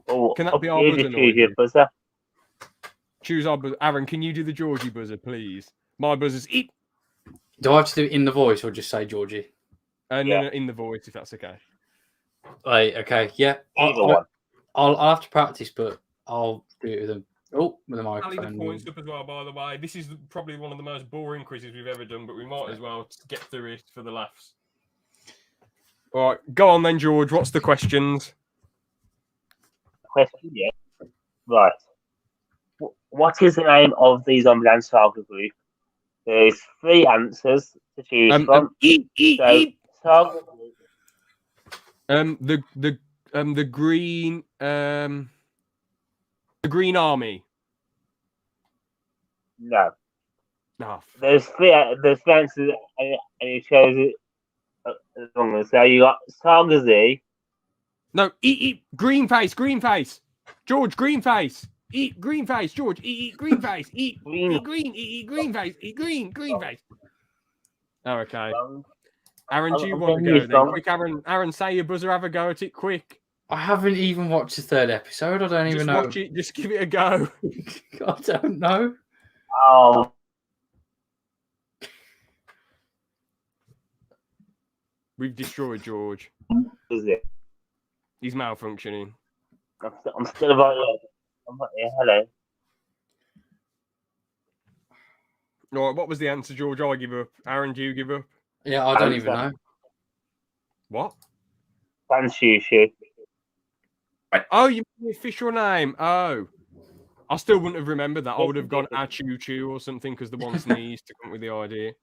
Oh, Can that be our you buzzer just choose your noise? buzzer. Choose our buzzer. Aaron, can you do the Georgie buzzer, please? My buzzer's eat. Do I have to do it in the voice or just say Georgie? No, in the voice, if that's okay. Right, okay, yeah. Either one. I'll have to practice, but I'll do it with a Tally the microphone. points up as well, by the way. This is probably one of the most boring quizzes we've ever done, but we might as well get through it for the laughs. All right, go on then, George. What's the questions? Question, yeah. Right. What is the name of the Zombieland Saga group? There's 3 answers to choose from. Saga group. The Green Army. No. No. There's 3 answers, and you chose it wrong one. So you got Saga Z. No, eat green face. George, green face. Eat green face, George. Eat green face. Eat green face. Eat green face. Oh, okay. Aaron, do you want to go then? Quick, Aaron, say your buzzer. Have a go at it, quick. I haven't even watched the 3rd episode. I don't even Just know. watch it. Just give it a go. I don't know. Oh. We've destroyed George. Is it? He's malfunctioning. I'm still about here. I'm not here. Hello. All right, what was the answer, George? I give up. Aaron, do you give up? Yeah, I don't even know. What? Banshushu. Oh, you mean the official name? Oh. I still wouldn't have remembered that. I would have gone Choo or something because the one sneezed to come up with the idea.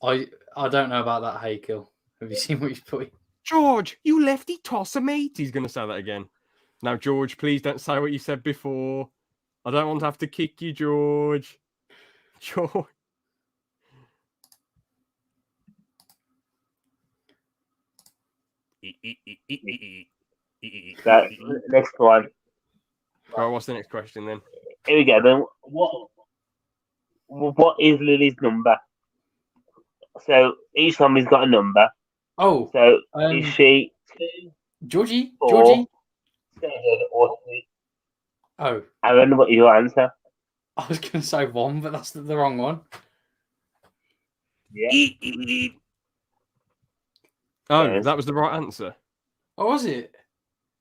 I don't know about that Haykill. Have you seen what he's put? George, you lefty tosser, mate. He's going to say that again. Now, George, please don't say what you said before. I don't want to have to kick you, George. George. That, next one. All right, what's the next question then? Here we go. Then what is Lily's number? So each zombie's got a number. Oh. So is she 2, Georgie? 4, Georgie? 7, or 6? Oh. Aaron, what is your answer? I was going to say 1, but that's the wrong one. Yeah. Oh, that was the right answer. Oh, was it?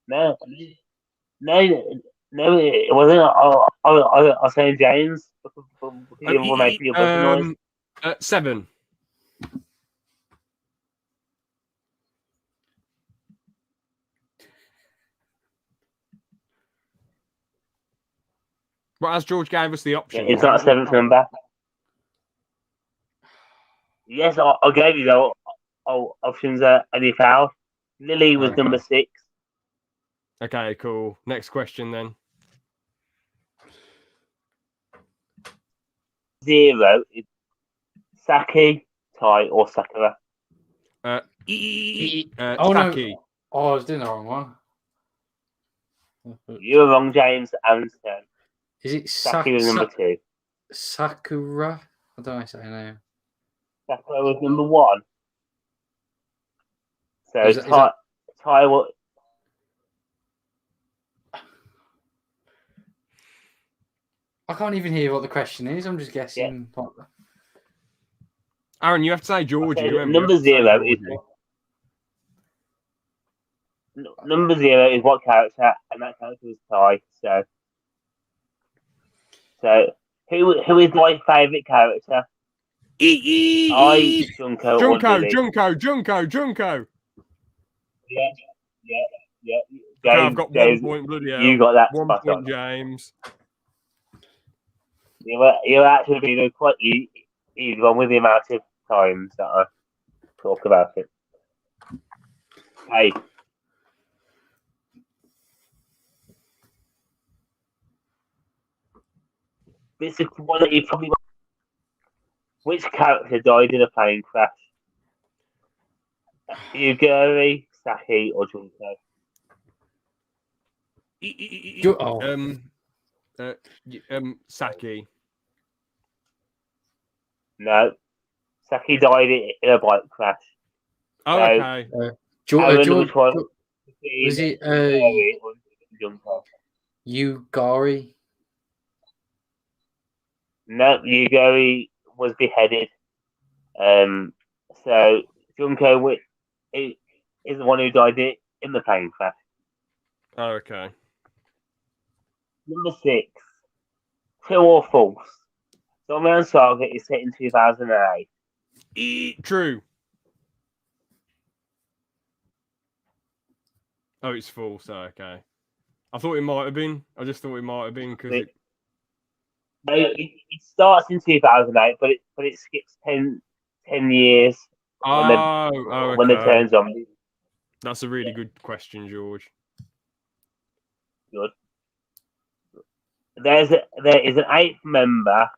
No, it wasn't. I was saying James. Will make your buzzer noise. 7. Well, as George gave us the option. It's not a 7th number. Yes, I gave you the options and you failed. Lily was number 6. Okay, cool. Next question then. 0 is Saki, Tai, or Sakura. Oh, Saki. no. Oh, I was doing the wrong one. You were wrong, James. Aaron's turn. Is it Saki was number 2. Sakura? I don't know how to say her name. Sakura was number 1. So Is Tai will. I can't even hear what the question is. I'm just guessing. Yeah. Aaron, you have to say Georgie. Number 0 is number 0 is what character, and that character is Tai. So who is my favourite character? Junko. Junko. Yeah. Okay, James, I've got James, 1 point, bloody hell. you got that 1 spot point, on. James. You're actually being quite easy one with the amount of times that I talk about it. Hey. This is one that you probably. Which character died in a plane crash? Yuguri, Saki, or Junko? Saki. No. Saki died in a bike crash. Oh, So, okay. which one? Was it Yuguri or Junko? Yugari? No, Yuguri was beheaded. So Junko is the one who died in the plane crash. Oh, okay. Number 6. True or false? Zombieland Saga is set in 2008. True. Oh, it's false. Oh, okay. I thought it might have been. I just thought it might have been because it starts in 2008, but it skips 10 years when they turn zombies. That's a really good question, George. Good. There is an 8th member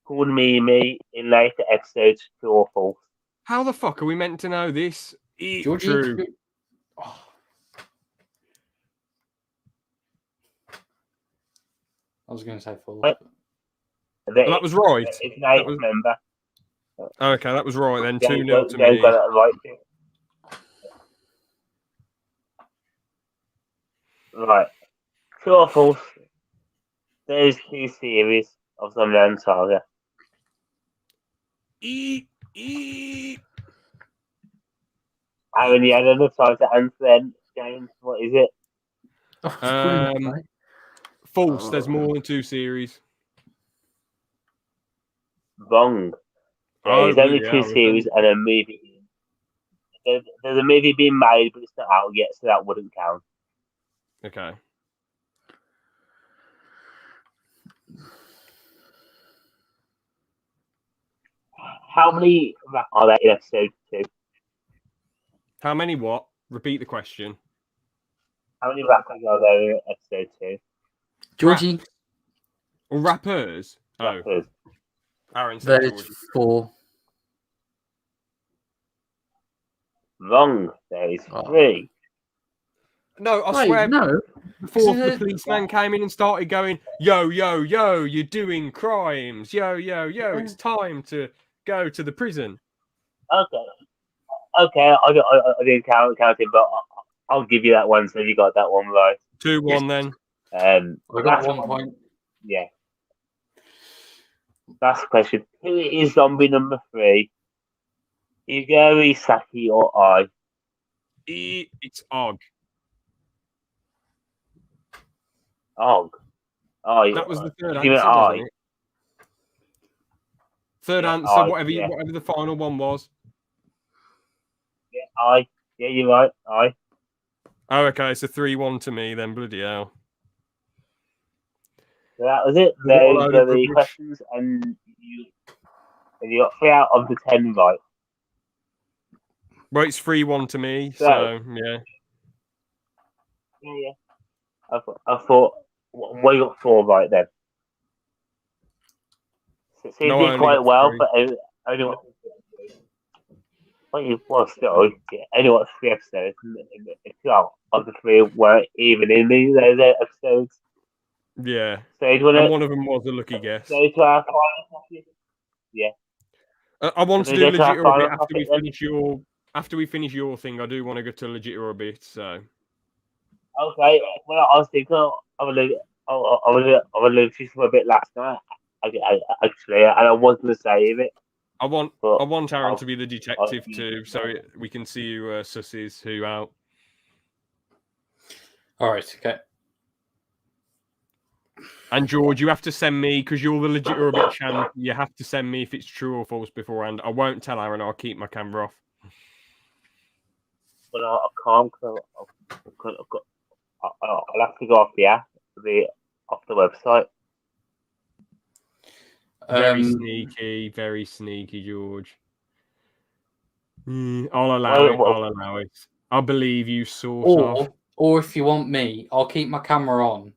called Mimi in later episodes. True or false? How the fuck are we meant to know this? George, True. I was going to say false. That was right. It's an 8th member. Okay, that was right then. James 2-0 to got me. it right. Right. True or false? There's 2 series of Zombieland Saga. Aaron, you had enough time to answer then. James, what is it? False. There's more than 2 series. Wrong. There's only 2 series and a movie. There's a movie being made, but it's not out yet, so that wouldn't count. Okay. How many are there in episode 2? How many what? Repeat the question. How many rappers are there in episode 2? Georgie. Or rappers? Rappers. Aaron said There's Georgie. 4. Wrong. There is 3. No, I Wait, swear. no. Before the policeman came in and started going, yo, yo, yo, you're doing crimes. Yo, yo, yo, it's time to go to the prison. Okay. I didn't count it, but I'll give you that one. So you got that one right. 2-1 then. I got 1 point. Yeah. Last question. Who is zombie number 3? Yuguri, Saki, or I? It's Og. Og. Oh, That was the third you answer, mean wasn't I? it? Third Yeah, answer, I, whatever yeah. whatever the final one was. Yeah, I. Yeah, you're right. I. Oh, okay, so 3-1 to me then, bloody hell. So that was it. What a Those load are of the rubbish. questions, and you got 3 out of the 10 right. Well, it's 3-1 to me, So- so yeah. Yeah. I thought, well, you got 4 right then. So you No, I did only quite got well, 3. but only still, only watched 3 episodes. And 2 out of the 3 weren't even in those episodes. Yeah. So you want And to one of them was a lucky guess. go to our final topic? Yeah. I want to Should do we go to our legit or a bit final after we topic then? finish your thing. I do want to go to legit or a bit, so Okay. Well, I was thinking I would leave you for a bit last night. Actually, and I was going to save it. I want Aaron to be the detective I'll- too, so we can see who susses who out. All right. Okay. And George, you have to send me because you're the legit or a bit champ. You have to send me if it's true or false beforehand. I won't tell Aaron. I'll keep my camera off. But I can't because I'll have to go off the app, off the website. Very sneaky, George. I'll allow it. I believe you, sort of. Or if you want me, I'll keep my camera on,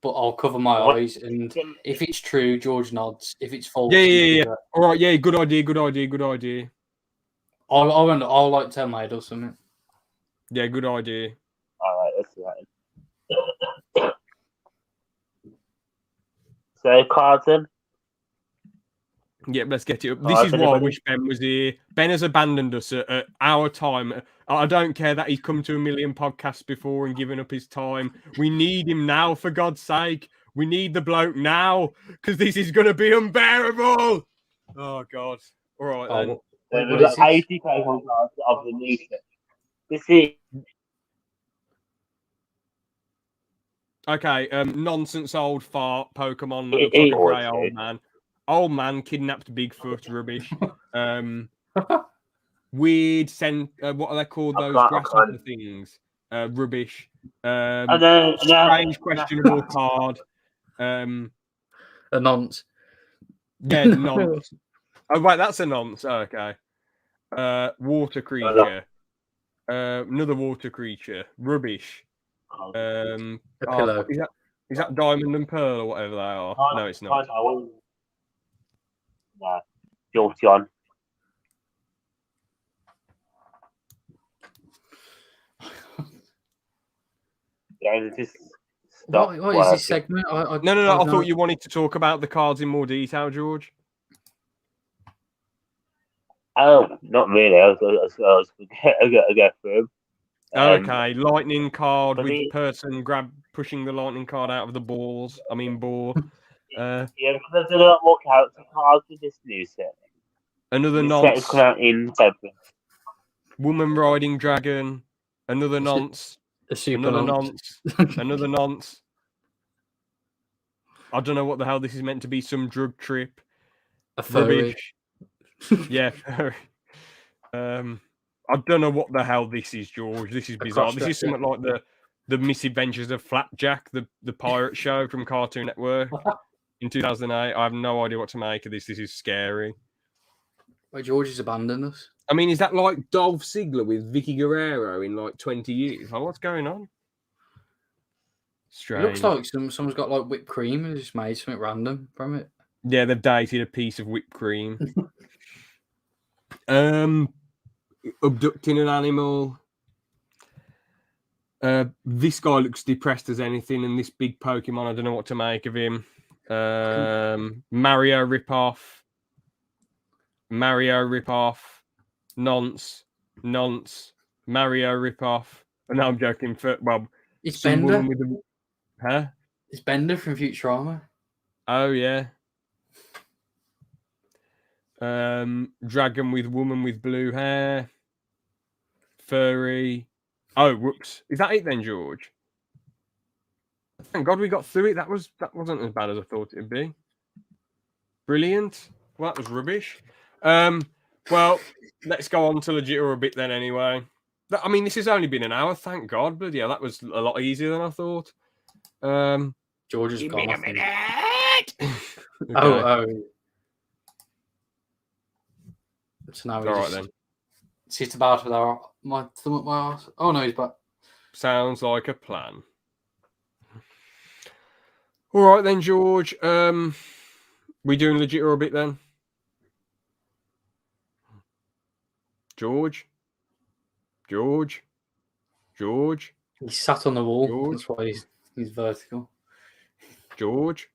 but I'll cover my eyes. And if it's true, George nods. If it's false, Yeah. All right, yeah, good idea. I'll like tell Maid or something. Yeah, good idea. All right, let's do that. So, Carlton. Yeah, let's get it up. This is why I wish Ben was here. Ben has abandoned us at our time. I don't care that he's come to 1 million podcasts before and given up his time. We need him now, for God's sake. We need the bloke now, because this is going to be unbearable. Oh, God. All right, then. We've got 80 Pokemon cards of the new set. This is... Okay, nonsense old fart Pokemon that looks like a grey old man. Old man kidnapped Bigfoot, rubbish. Weird what are they called? Those grasshopper things? Rubbish. Strange, questionable card. A nonce. Yeah, nonce. Oh wait, that's a nonce. Oh, okay. Water creature. Another water creature. Rubbish. A pillow. Is that Diamond and Pearl or whatever they are? No, it's not. No, Jolteon. Yeah, just stop. What is this segment? No. I thought you wanted to talk about the cards in more detail, George. Oh, not really. I was gonna go through them. Okay, lightning card with person pushing the lightning card out of the balls. I mean ball. Yeah, because there's a lot more character cards in this new set. Another this nonce. set is coming out in February. Woman riding dragon. Another nonce. Another nonce. Another nonce. I don't know what the hell this is meant to be. Some drug trip. A furry. Rubbish. Yeah. I don't know what the hell this is, George. This is bizarre. This is something like the Misadventures of Flapjack, the pirate show from Cartoon Network in 2008. I have no idea what to make of this. This is scary. Wait, George has abandoned us. I mean, is that like Dolph Ziggler with Vicky Guerrero in like 20 years? Like, what's going on? Strange. It looks like someone's got like whipped cream and just made something random from it. Yeah, they've dated a piece of whipped cream. Abducting an animal. This guy looks depressed as anything, and this big Pokemon, I don't know what to make of him. Mario ripoff. Nonce. Mario ripoff. No, I'm joking. It's Bender. Huh? It's Bender from Futurama. Oh yeah. Dragon with woman with blue hair. Furry. Oh, whoops. Is that it then, George? Thank God we got through it. That wasn't as bad as I thought it'd be. Brilliant. Well, that was rubbish. Well, let's go on to legit or a bit then anyway. I mean, this has only been an hour, thank God, but yeah, that was a lot easier than I thought. George has gone. A minute. Okay. Oh. So now all right then. Sit about with my thumb up my arse. Oh no, he's back. Sounds like a plan. All right then, George. We doing legit or a bit then? George. He sat on the wall. George. That's why he's vertical. George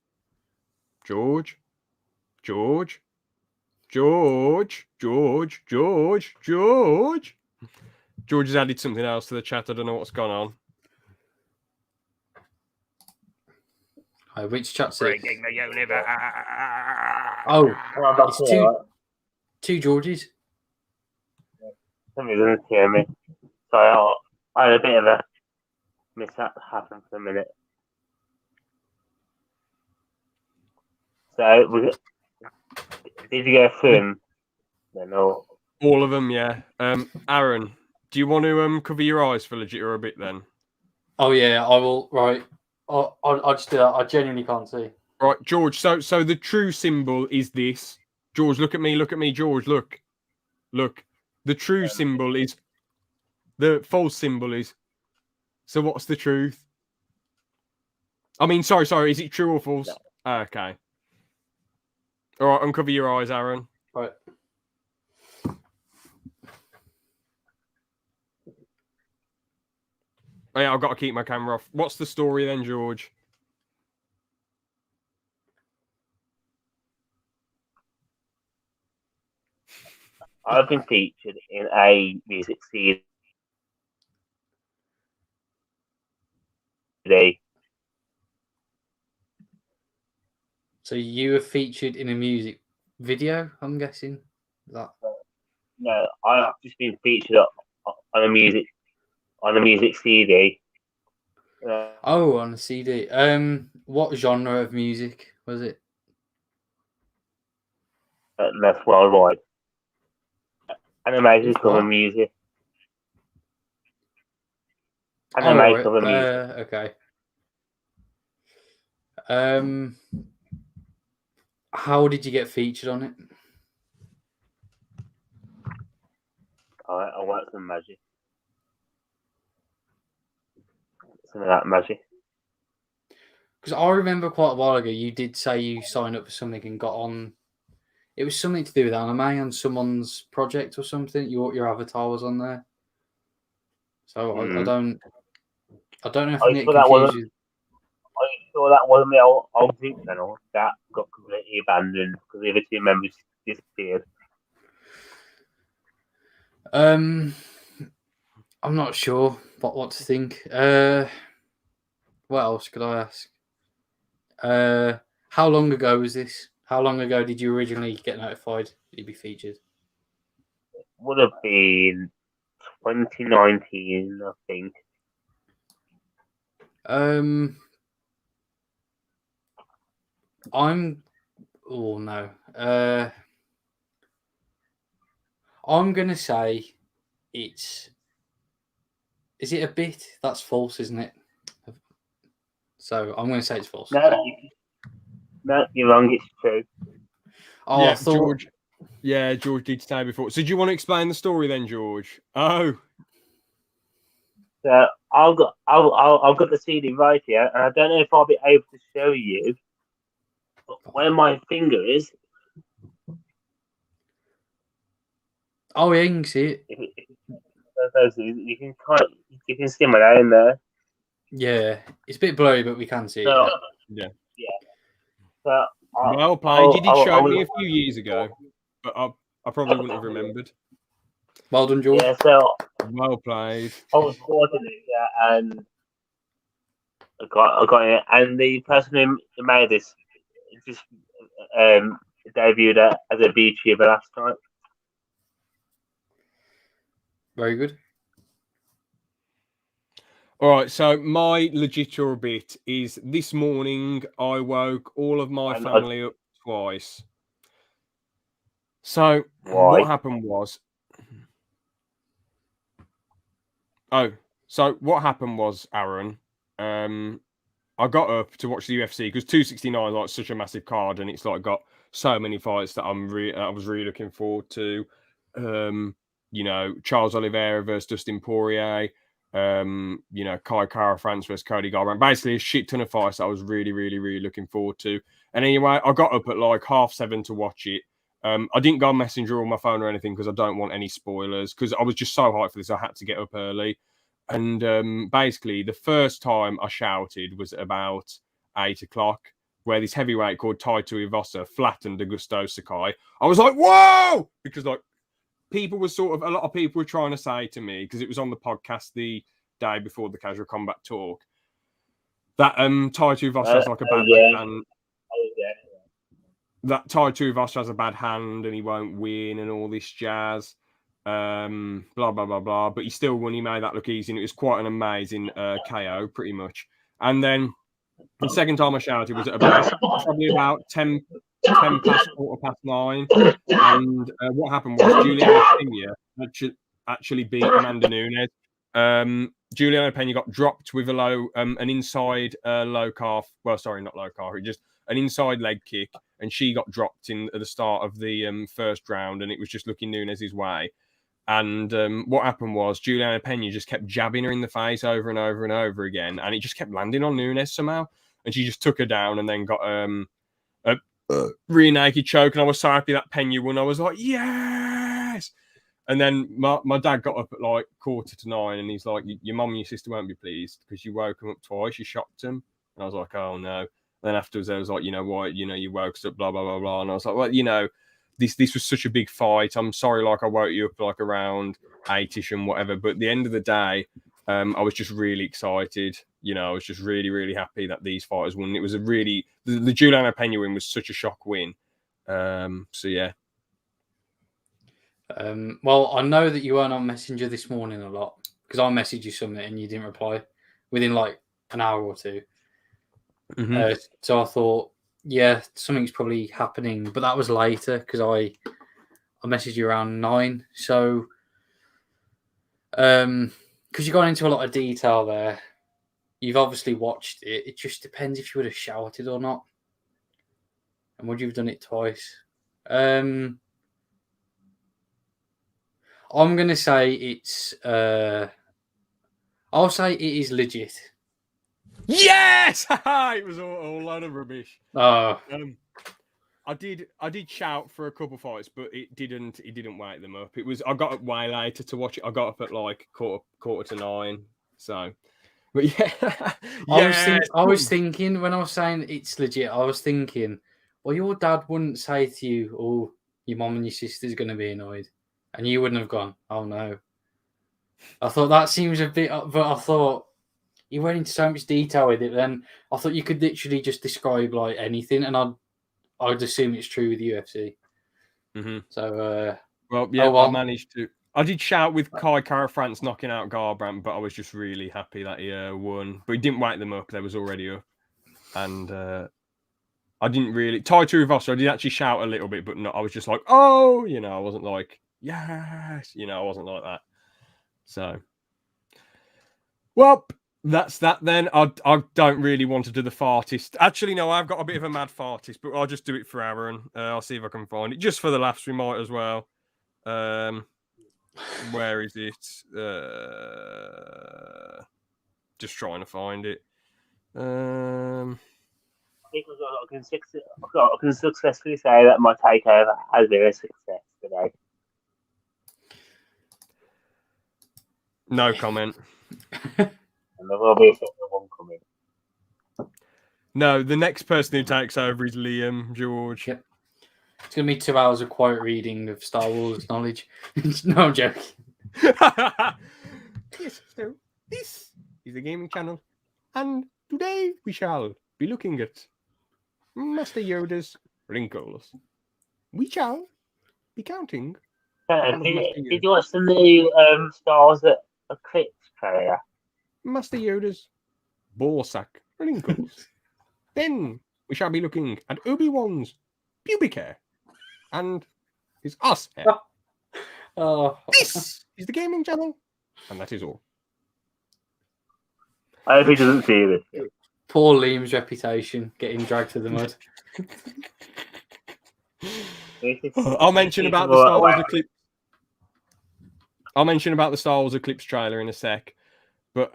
has added something else to the chat. I don't know what's gone on. Hi, which chat's it? Breaking the universe. Oh, it's two Georges. Somebody doesn't hear me. So I had a bit of a mishap happen for a minute. So, did you go through them? Then, or... All of them, yeah. Aaron, do you want to cover your eyes for legit or a bit then? Oh yeah, I will. Right, I'll just do that. I genuinely can't see. Right, George. So the true symbol is this. George, look at me. Look at me, George. Look. The true symbol is. The false symbol is. So what's the truth? I mean, sorry. Is it true or false? No. Okay. All right, uncover your eyes, Aaron. Right. Oh, yeah, I've got to keep my camera off. What's the story then, George? I've been featured in a music CD. So you were featured in a music video, I'm guessing? That. No, I've just been featured on a music CD. Oh, on a CD. What genre of music was it? That's worldwide. Animated cover music. Animated cover music. Okay. How did you get featured on it? I worked some magic. Some of that magic. Because I remember quite a while ago, you did say you signed up for something and got on. It was something to do with anime on someone's project or something. Your avatar was on there. So I don't know if I'm getting confused. Are you sure that wasn't the old Zinc channel that got completely abandoned because the other two members disappeared? I'm not sure what to think. What else could I ask? How long ago was this? How long ago did you originally get notified that you'd be featured? It would have been 2019, I think. I'm gonna say is it a bit? That's false, isn't it? So I'm gonna say it's false. No, you're wrong. It's true. Oh, yeah, I thought... George. Yeah, George did say before. So do you want to explain the story then, George? Oh. So I've got the CD right here, and I don't know if I'll be able to show you, but where my finger is. Oh, yeah, you can see it. You can see my name there. Yeah, it's a bit blurry, but we can see it. Yeah. So well played. You did show me a few years ago, but I probably wouldn't have remembered. Well done, George. Yeah, so well played. I was fortunate, and I got it. And the person who made this just debuted as a VTuber last night. Very good. All right, so my legit or bit is this morning I woke all of my family up twice. So what happened was... Aaron, I got up to watch the UFC because 269 is like such a massive card, and it's like got so many fights that I was really looking forward to. You know, Charles Oliveira versus Dustin Poirier. You know, Kai Kara France versus Cody Garbrandt. Basically, a shit ton of fights that I was really, really, really looking forward to. And anyway, I got up at like 7:30 to watch it. I didn't go on Messenger or my phone or anything because I don't want any spoilers. Because I was just so hyped for this, I had to get up early. And basically, the first time I shouted was at about 8 o'clock, where this heavyweight called Taito Iwasa flattened Augusto Sakai. I was like, whoa! Because like, a lot of people were trying to say to me, because it was on the podcast the day before the Casual Combat Talk, that Taito Iwasa has like a bad hand. That Taito Iwasa has a bad hand and he won't win and all this jazz. Blah, blah, blah, blah. But he still won. He made that look easy. And it was quite an amazing KO, pretty much. And then the second time I shouted was at probably about 10 past, 9:15. And what happened was Juliana Pena actually beat Amanda Nunes. Juliana Pena got dropped with a an inside low calf. Well, sorry, not low calf. Just an inside leg kick, and she got dropped at the start of the first round, and it was just looking Nunes' way. And what happened was Juliana Pena just kept jabbing her in the face over and over and over again, and it just kept landing on Nunes somehow. And she just took her down and then got a rear naked choke. And I was so happy that Pena won. I was like, yes! And then my dad got up at like 8:45, and he's like, your mum and your sister won't be pleased because you woke them up twice. You shocked them. And I was like, oh no. And then afterwards, I was like, you know what? You know, you woke us up, blah, blah, blah, blah. And I was like, well, you know, this was such a big fight. I'm sorry, like I woke you up like around 8ish and whatever. But at the end of the day, I was just really excited. You know, I was just really, really happy that these fighters won. It was a really, the Juliana Pena win was such a shock win. So yeah. Well, I know that you weren't on Messenger this morning a lot because I messaged you something and you didn't reply within like an hour or two. Mm-hmm. So I thought, yeah, something's probably happening, but that was later because I messaged you around 9. So, because you got into a lot of detail there, you've obviously watched it. It just depends if you would have shouted or not, and would you have done it twice? I'm gonna say it's. I'll say it is legit. Yes! It was all a load of rubbish. Oh. I did shout for a couple fights, but it didn't wake them up. I got up way later to watch it. I got up at like quarter to 9. So, but yeah. I was thinking when I was saying it's legit, I was thinking, well, your dad wouldn't say to you, oh, your mum and your sister's going to be annoyed. And you wouldn't have gone, oh no. I thought that seems a bit, but I thought you went into so much detail with it. Then I thought you could literally just describe like anything, and I'd assume it's true with the UFC. Mm-hmm. So, well, yeah, I managed to. I did shout with Kai Kara France knocking out Garbrandt, but I was just really happy that he won. But he didn't wake them up; they was already up, and I didn't really. Tai Tuivasa, I did actually shout a little bit, but not. I was just like, oh, you know, I wasn't like, yes, you know, I wasn't like that. So, well, that's that then. I don't really want to do the fartist. Actually, no, I've got a bit of a mad fartist, but I'll just do it for Aaron. I'll see if I can find it. Just for the laughs, we might as well. Where is it? Just trying to find it. I can successfully say that my takeover has been a success today. No comment. And there will be a second one coming. No, the next person who takes over is Liam, George. Yep. It's going to be 2 hours of quiet reading of Star Wars knowledge. No, I'm joking. Yes, so this is the gaming channel. And today we shall be looking at Master Yoda's wrinkles. We shall be counting. Did you watch the new Star Wars Eclipse trailer? Master Yoda's ballsack wrinkles. Then we shall be looking at Obi-Wan's pubic hair and his ass hair. This is the gaming channel, and that is all. I hope he doesn't see this. Poor Liam's reputation getting dragged to the mud. I'll mention about the Star Wars Eclipse. I'll mention about the Star Wars Eclipse trailer in a sec, but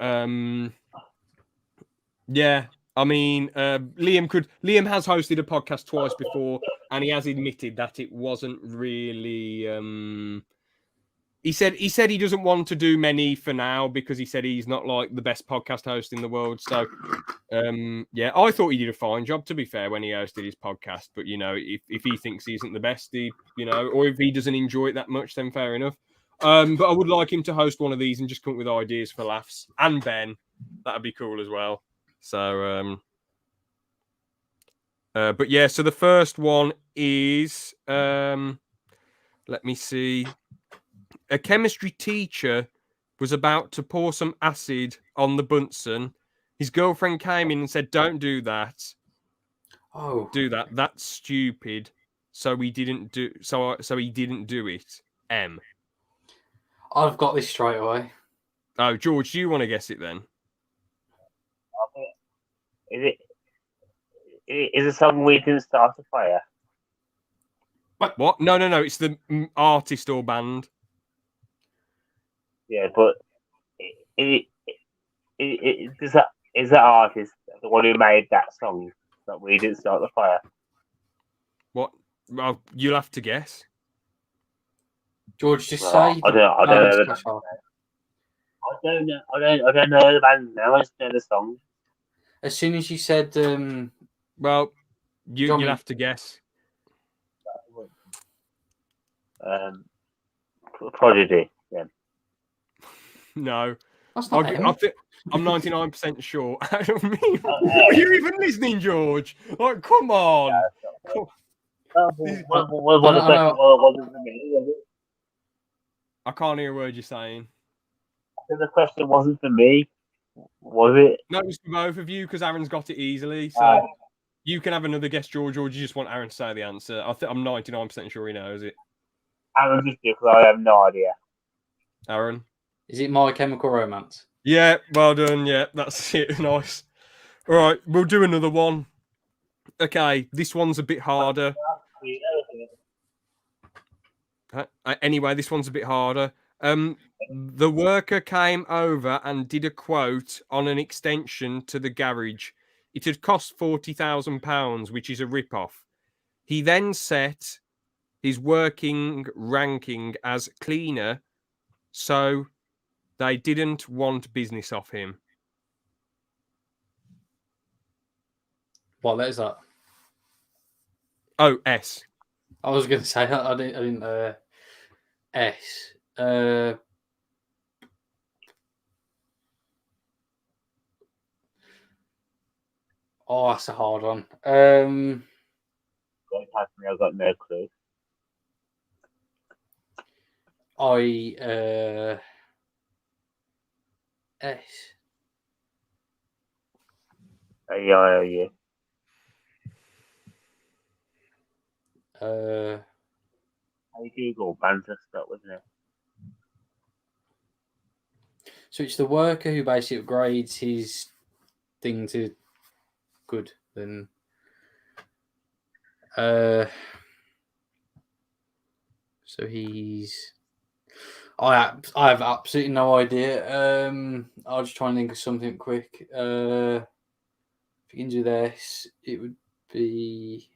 yeah. I mean, Liam has hosted a podcast twice before, and he has admitted that it wasn't really. He said he doesn't want to do many for now because he said he's not like the best podcast host in the world. So, yeah, I thought he did a fine job. To be fair, when he hosted his podcast, but you know, if he thinks he isn't the best, or if he doesn't enjoy it that much, then fair enough. But I would like him to host one of these and just come up with ideas for laughs. And Ben, that'd be cool as well. So, but yeah, so the first one is, let me see. A chemistry teacher was about to pour some acid on the Bunsen. His girlfriend came in and said, "Don't do that. Oh, do that. That's stupid." So he didn't do. So he didn't do it. I've got this straight away. Oh, George, do you want to guess it then? Is it a song We Didn't Start a Fire? What? No. It's the artist or band. Yeah, but is that artist the one who made that song that We Didn't Start the Fire? What? Well, you'll have to guess. George, just Well, say. I don't know. I don't know the band now. I just know the song. As soon as you said, well, you'll Johnny- have to guess. Prodigy. Yeah. No. That's not him. I'm 99% sure. I don't mean, are you even listening, George? Like, come on. I can't hear a word you're saying. The question wasn't for me, was it? No, it was for both of you because Aaron's got it easily. So you can have another guess, George, or do you just want Aaron to say the answer? I'm 99% sure he knows it. Aaron, just because I have no idea. Aaron? Is it My Chemical Romance? Yeah, well done. Yeah, that's it. Nice. All right, we'll do another one. Okay, this one's a bit harder. Anyway, this one's a bit harder. The worker came over and did a quote on an extension to the garage. It had cost £40,000, which is a rip-off. He then set his working ranking as cleaner, so they didn't want business off him. What letter is that? Oh, S. I was going to say I didn't. S. Oh, that's a hard one. I've got no clue. S. A-I-O-U. I Google bands and stuff, wasn't it? So it's the worker who basically upgrades his thing to good. Then, so he's. I have absolutely no idea. I'll just try and think of something quick. If you can do this, it would be.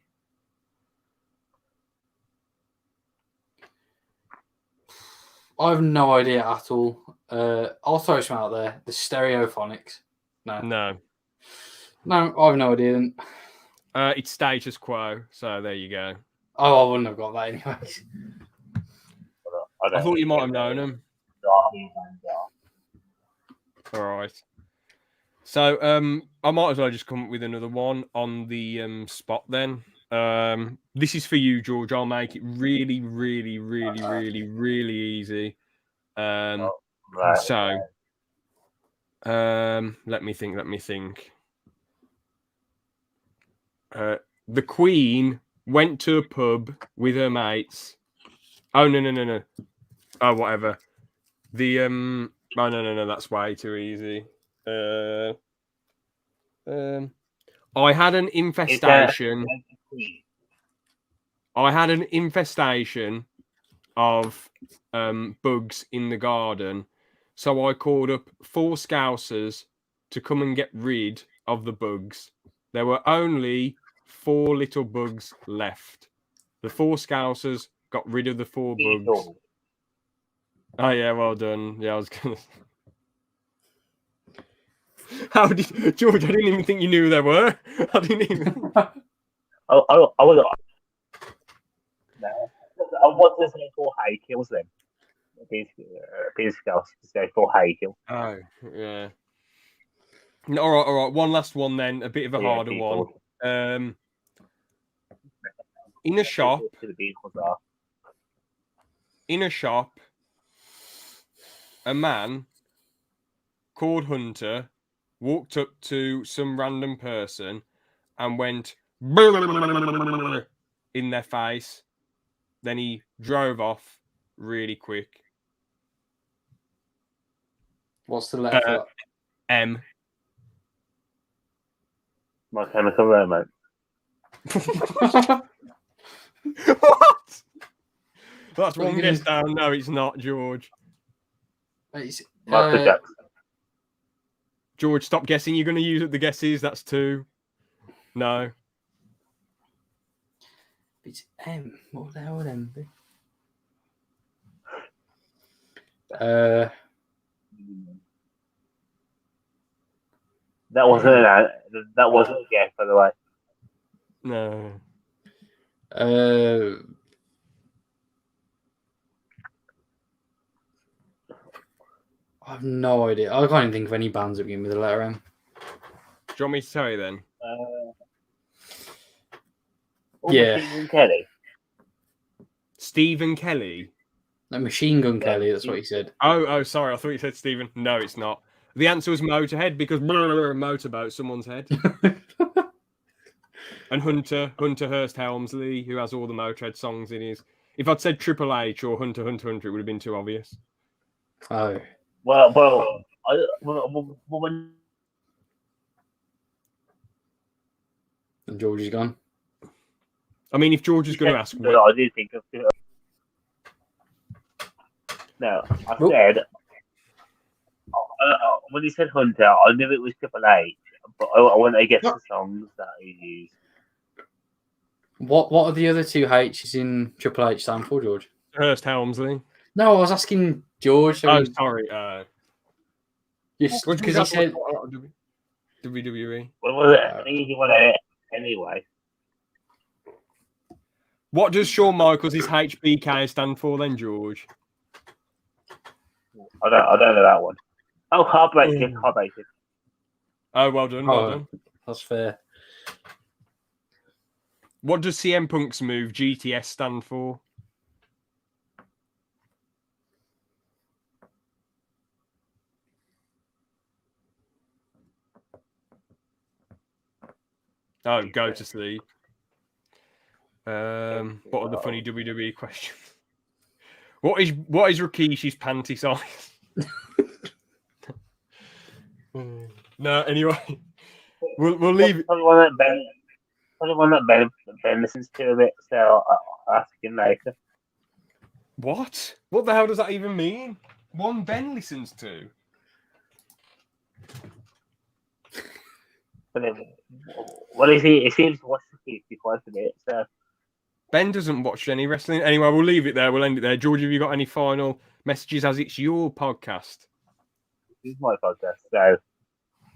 I have no idea at all. I'll throw some out there. The Stereophonics. No, I have no idea. Then. It's Status Quo, so there you go. Oh, I wouldn't have got that anyways. I thought you might have known him. All right. So I might as well just come up with another one on the spot then. This is for you, George. I'll make it really, really, really, really, really easy. So let me think. The Queen went to a pub with her mates. Oh no. Oh, whatever. The Oh no, that's way too easy. I had an infestation. I had an infestation of bugs in the garden, so I called up 4 Scousers to come and get rid of the bugs. There were only 4 little bugs left. The 4 Scousers got rid of the 4 bugs. Oh yeah, well done. Yeah, I was gonna. How did George? I didn't even think you knew there were. I didn't even. I was. I want to say 4 high kills then. Basically, to say 4 high kills. Oh yeah. All right. One last one then. A bit of a harder one. In a shop. A man called Hunter walked up to some random person and went in their face. Then he drove off really quick. What's the letter for M. My Chemical Romance. What? That's What are one you guess gonna- down. No, it's not, George. It's, Michael Jackson. George, stop guessing. You're going to use up the guesses. That's 2. No. It's M. What the hell would M be? That wasn't a guess, by the way. No. I have no idea. I can't even think of any bands that begin with the letter M. Do you want me to tell you then? Yeah. Stephen Kelly. Stephen Kelly. No, Machine Gun Kelly, that's what he said. Oh, sorry. I thought you said Stephen. No, it's not. The answer was Motorhead because motorboat someone's head. And Hunter Hurst Helmsley, who has all the Motorhead songs in his. If I'd said Triple H or Hunter, it would have been too obvious. Oh. Well, when And George is gone. I mean, if George is going to ask, I do think of. No, I said when he said Hunter, I knew it was Triple H, but I wanted to guess the songs that he used. What are the other 2 H's in Triple H stand for, George? Hurst Helmsley. No, I was asking George. Oh, sorry. Just because because he said WWE. What was it? He won it anyway. What does Shawn Michaels' HBK stand for then, George? I don't know that one. Oh, Heartbreaking. Oh, well done. Well done. That's fair. What does CM Punk's move GTS stand for? Oh, go to sleep. What are the funny WWE questions? What is Rikishi's panty size? No, anyway, we'll leave it. Probably one that Ben listens to a bit, so I'll ask him later. What? What the hell does that even mean? One Ben listens to. Well, he seems to watch the TV quite a bit, so. Ben doesn't watch any wrestling. Anyway, we'll leave it there. We'll end it there. George, have you got any final messages as it's your podcast? This is my podcast, so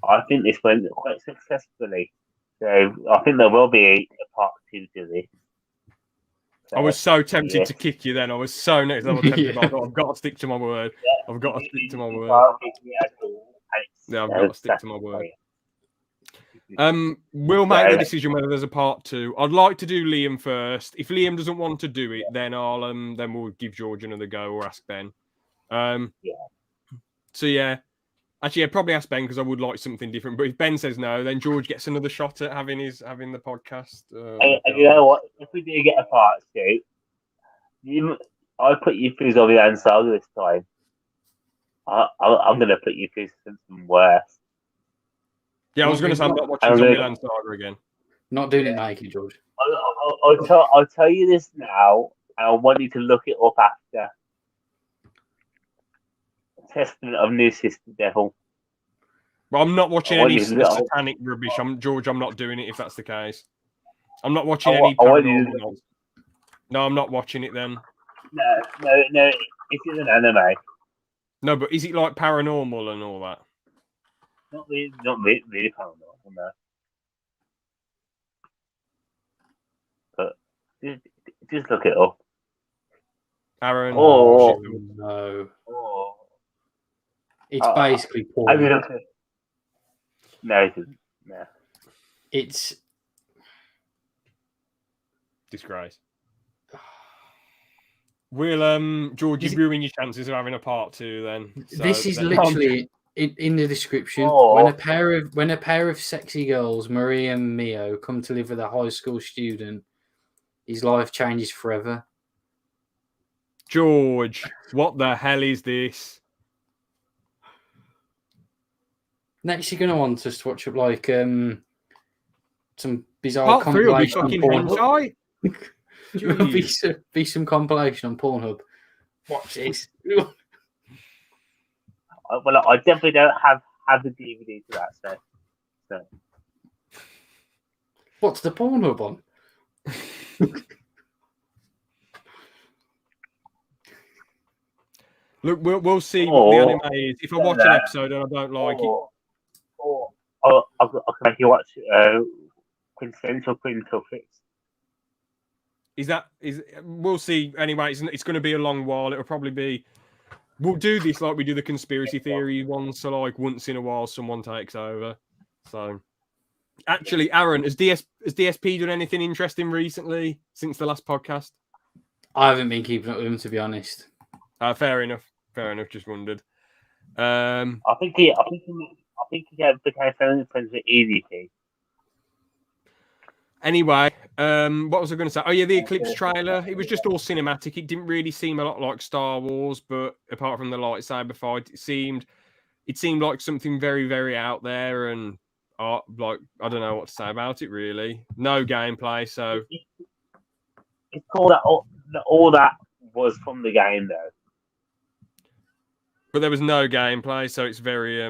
I think this went quite successfully. So I think there will be a part 2 to this. So, I was so tempted to kick you then. I was so next level tempted. But I thought, I've got to stick to my word. I've got to stick to my word. Yeah, I've got to stick to my word. We'll make the decision whether there's a part 2. I'd like to do Liam first. If Liam doesn't want to do it, then then we'll give George another go or ask Ben. So yeah, actually, I'd probably ask Ben because I would like something different. But if Ben says no, then George gets another shot at having the podcast. And you know what? If we do get a part 2, I'll put you through Zombieland Saga this time. I'm going to put you through something worse. Yeah, I was going to say I'm not watching Zombieland Saga again. Not doing it naked, George. I'll tell you this now, and I want you to look it up after. Testament of New Sister Devil. Well, I'm not watching any satanic rubbish. George, I'm not doing it if that's the case. I'm not watching any paranormal. No, I'm not watching it then. No, it is an anime. No, but is it like paranormal and all that? Not really paranormal, no. But just look it up. Aaron. Oh no. Oh. It's basically porn. I mean, no, it isn't. No. It's disgrace. We'll George, you ruin your chances of having a part 2 then. So this is literally in the description. When a pair of sexy girls, Marie and Mio, come to live with a high school student, his life changes forever. George, what the hell is this? Next, you're gonna want us to watch up like some bizarre Part 3 will be compilation on fucking Pornhub. hentai. be some compilation on Pornhub. Watch this. Well, I definitely don't have the DVD to that, so. What's the Pornhub on? Look, we'll see what the anime is. If I watch an episode and I don't like it, I can make you watch Quintessential Quintal Fix. we'll see. Anyway, it's going to be a long while. It'll probably be. We'll do this like we do the conspiracy theory ones. So like once in a while, someone takes over. So, actually, Aaron, has DSP done anything interesting recently since the last podcast? I haven't been keeping up with him, to be honest. Fair enough. Just wondered. I think he became friends with EDP. Anyway, what was I going to say? Oh yeah, the Eclipse trailer. It was just all cinematic. It didn't really seem a lot like Star Wars, but apart from the lightsaber fight, it seemed like something very, very out there, and like I don't know what to say about it really. No gameplay, so It's cool that all that was from the game though. but there was no gameplay, so it's very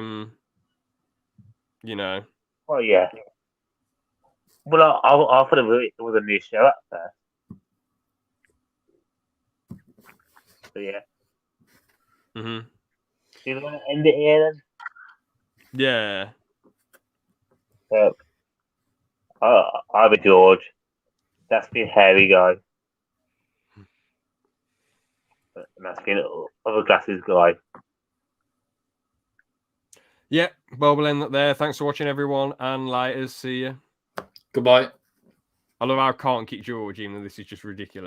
you know. Oh yeah. Well, I thought it was a new show at first. So yeah. Mm-hmm. Do you want to end it here then? Yeah. So, I'll be George. That's been Hairy Guy. And that's been Other Glasses Guy. Yeah, well, we'll end it there. Thanks for watching, everyone, and later. See you. Goodbye. I love how I can't kick George, even though this is just ridiculous.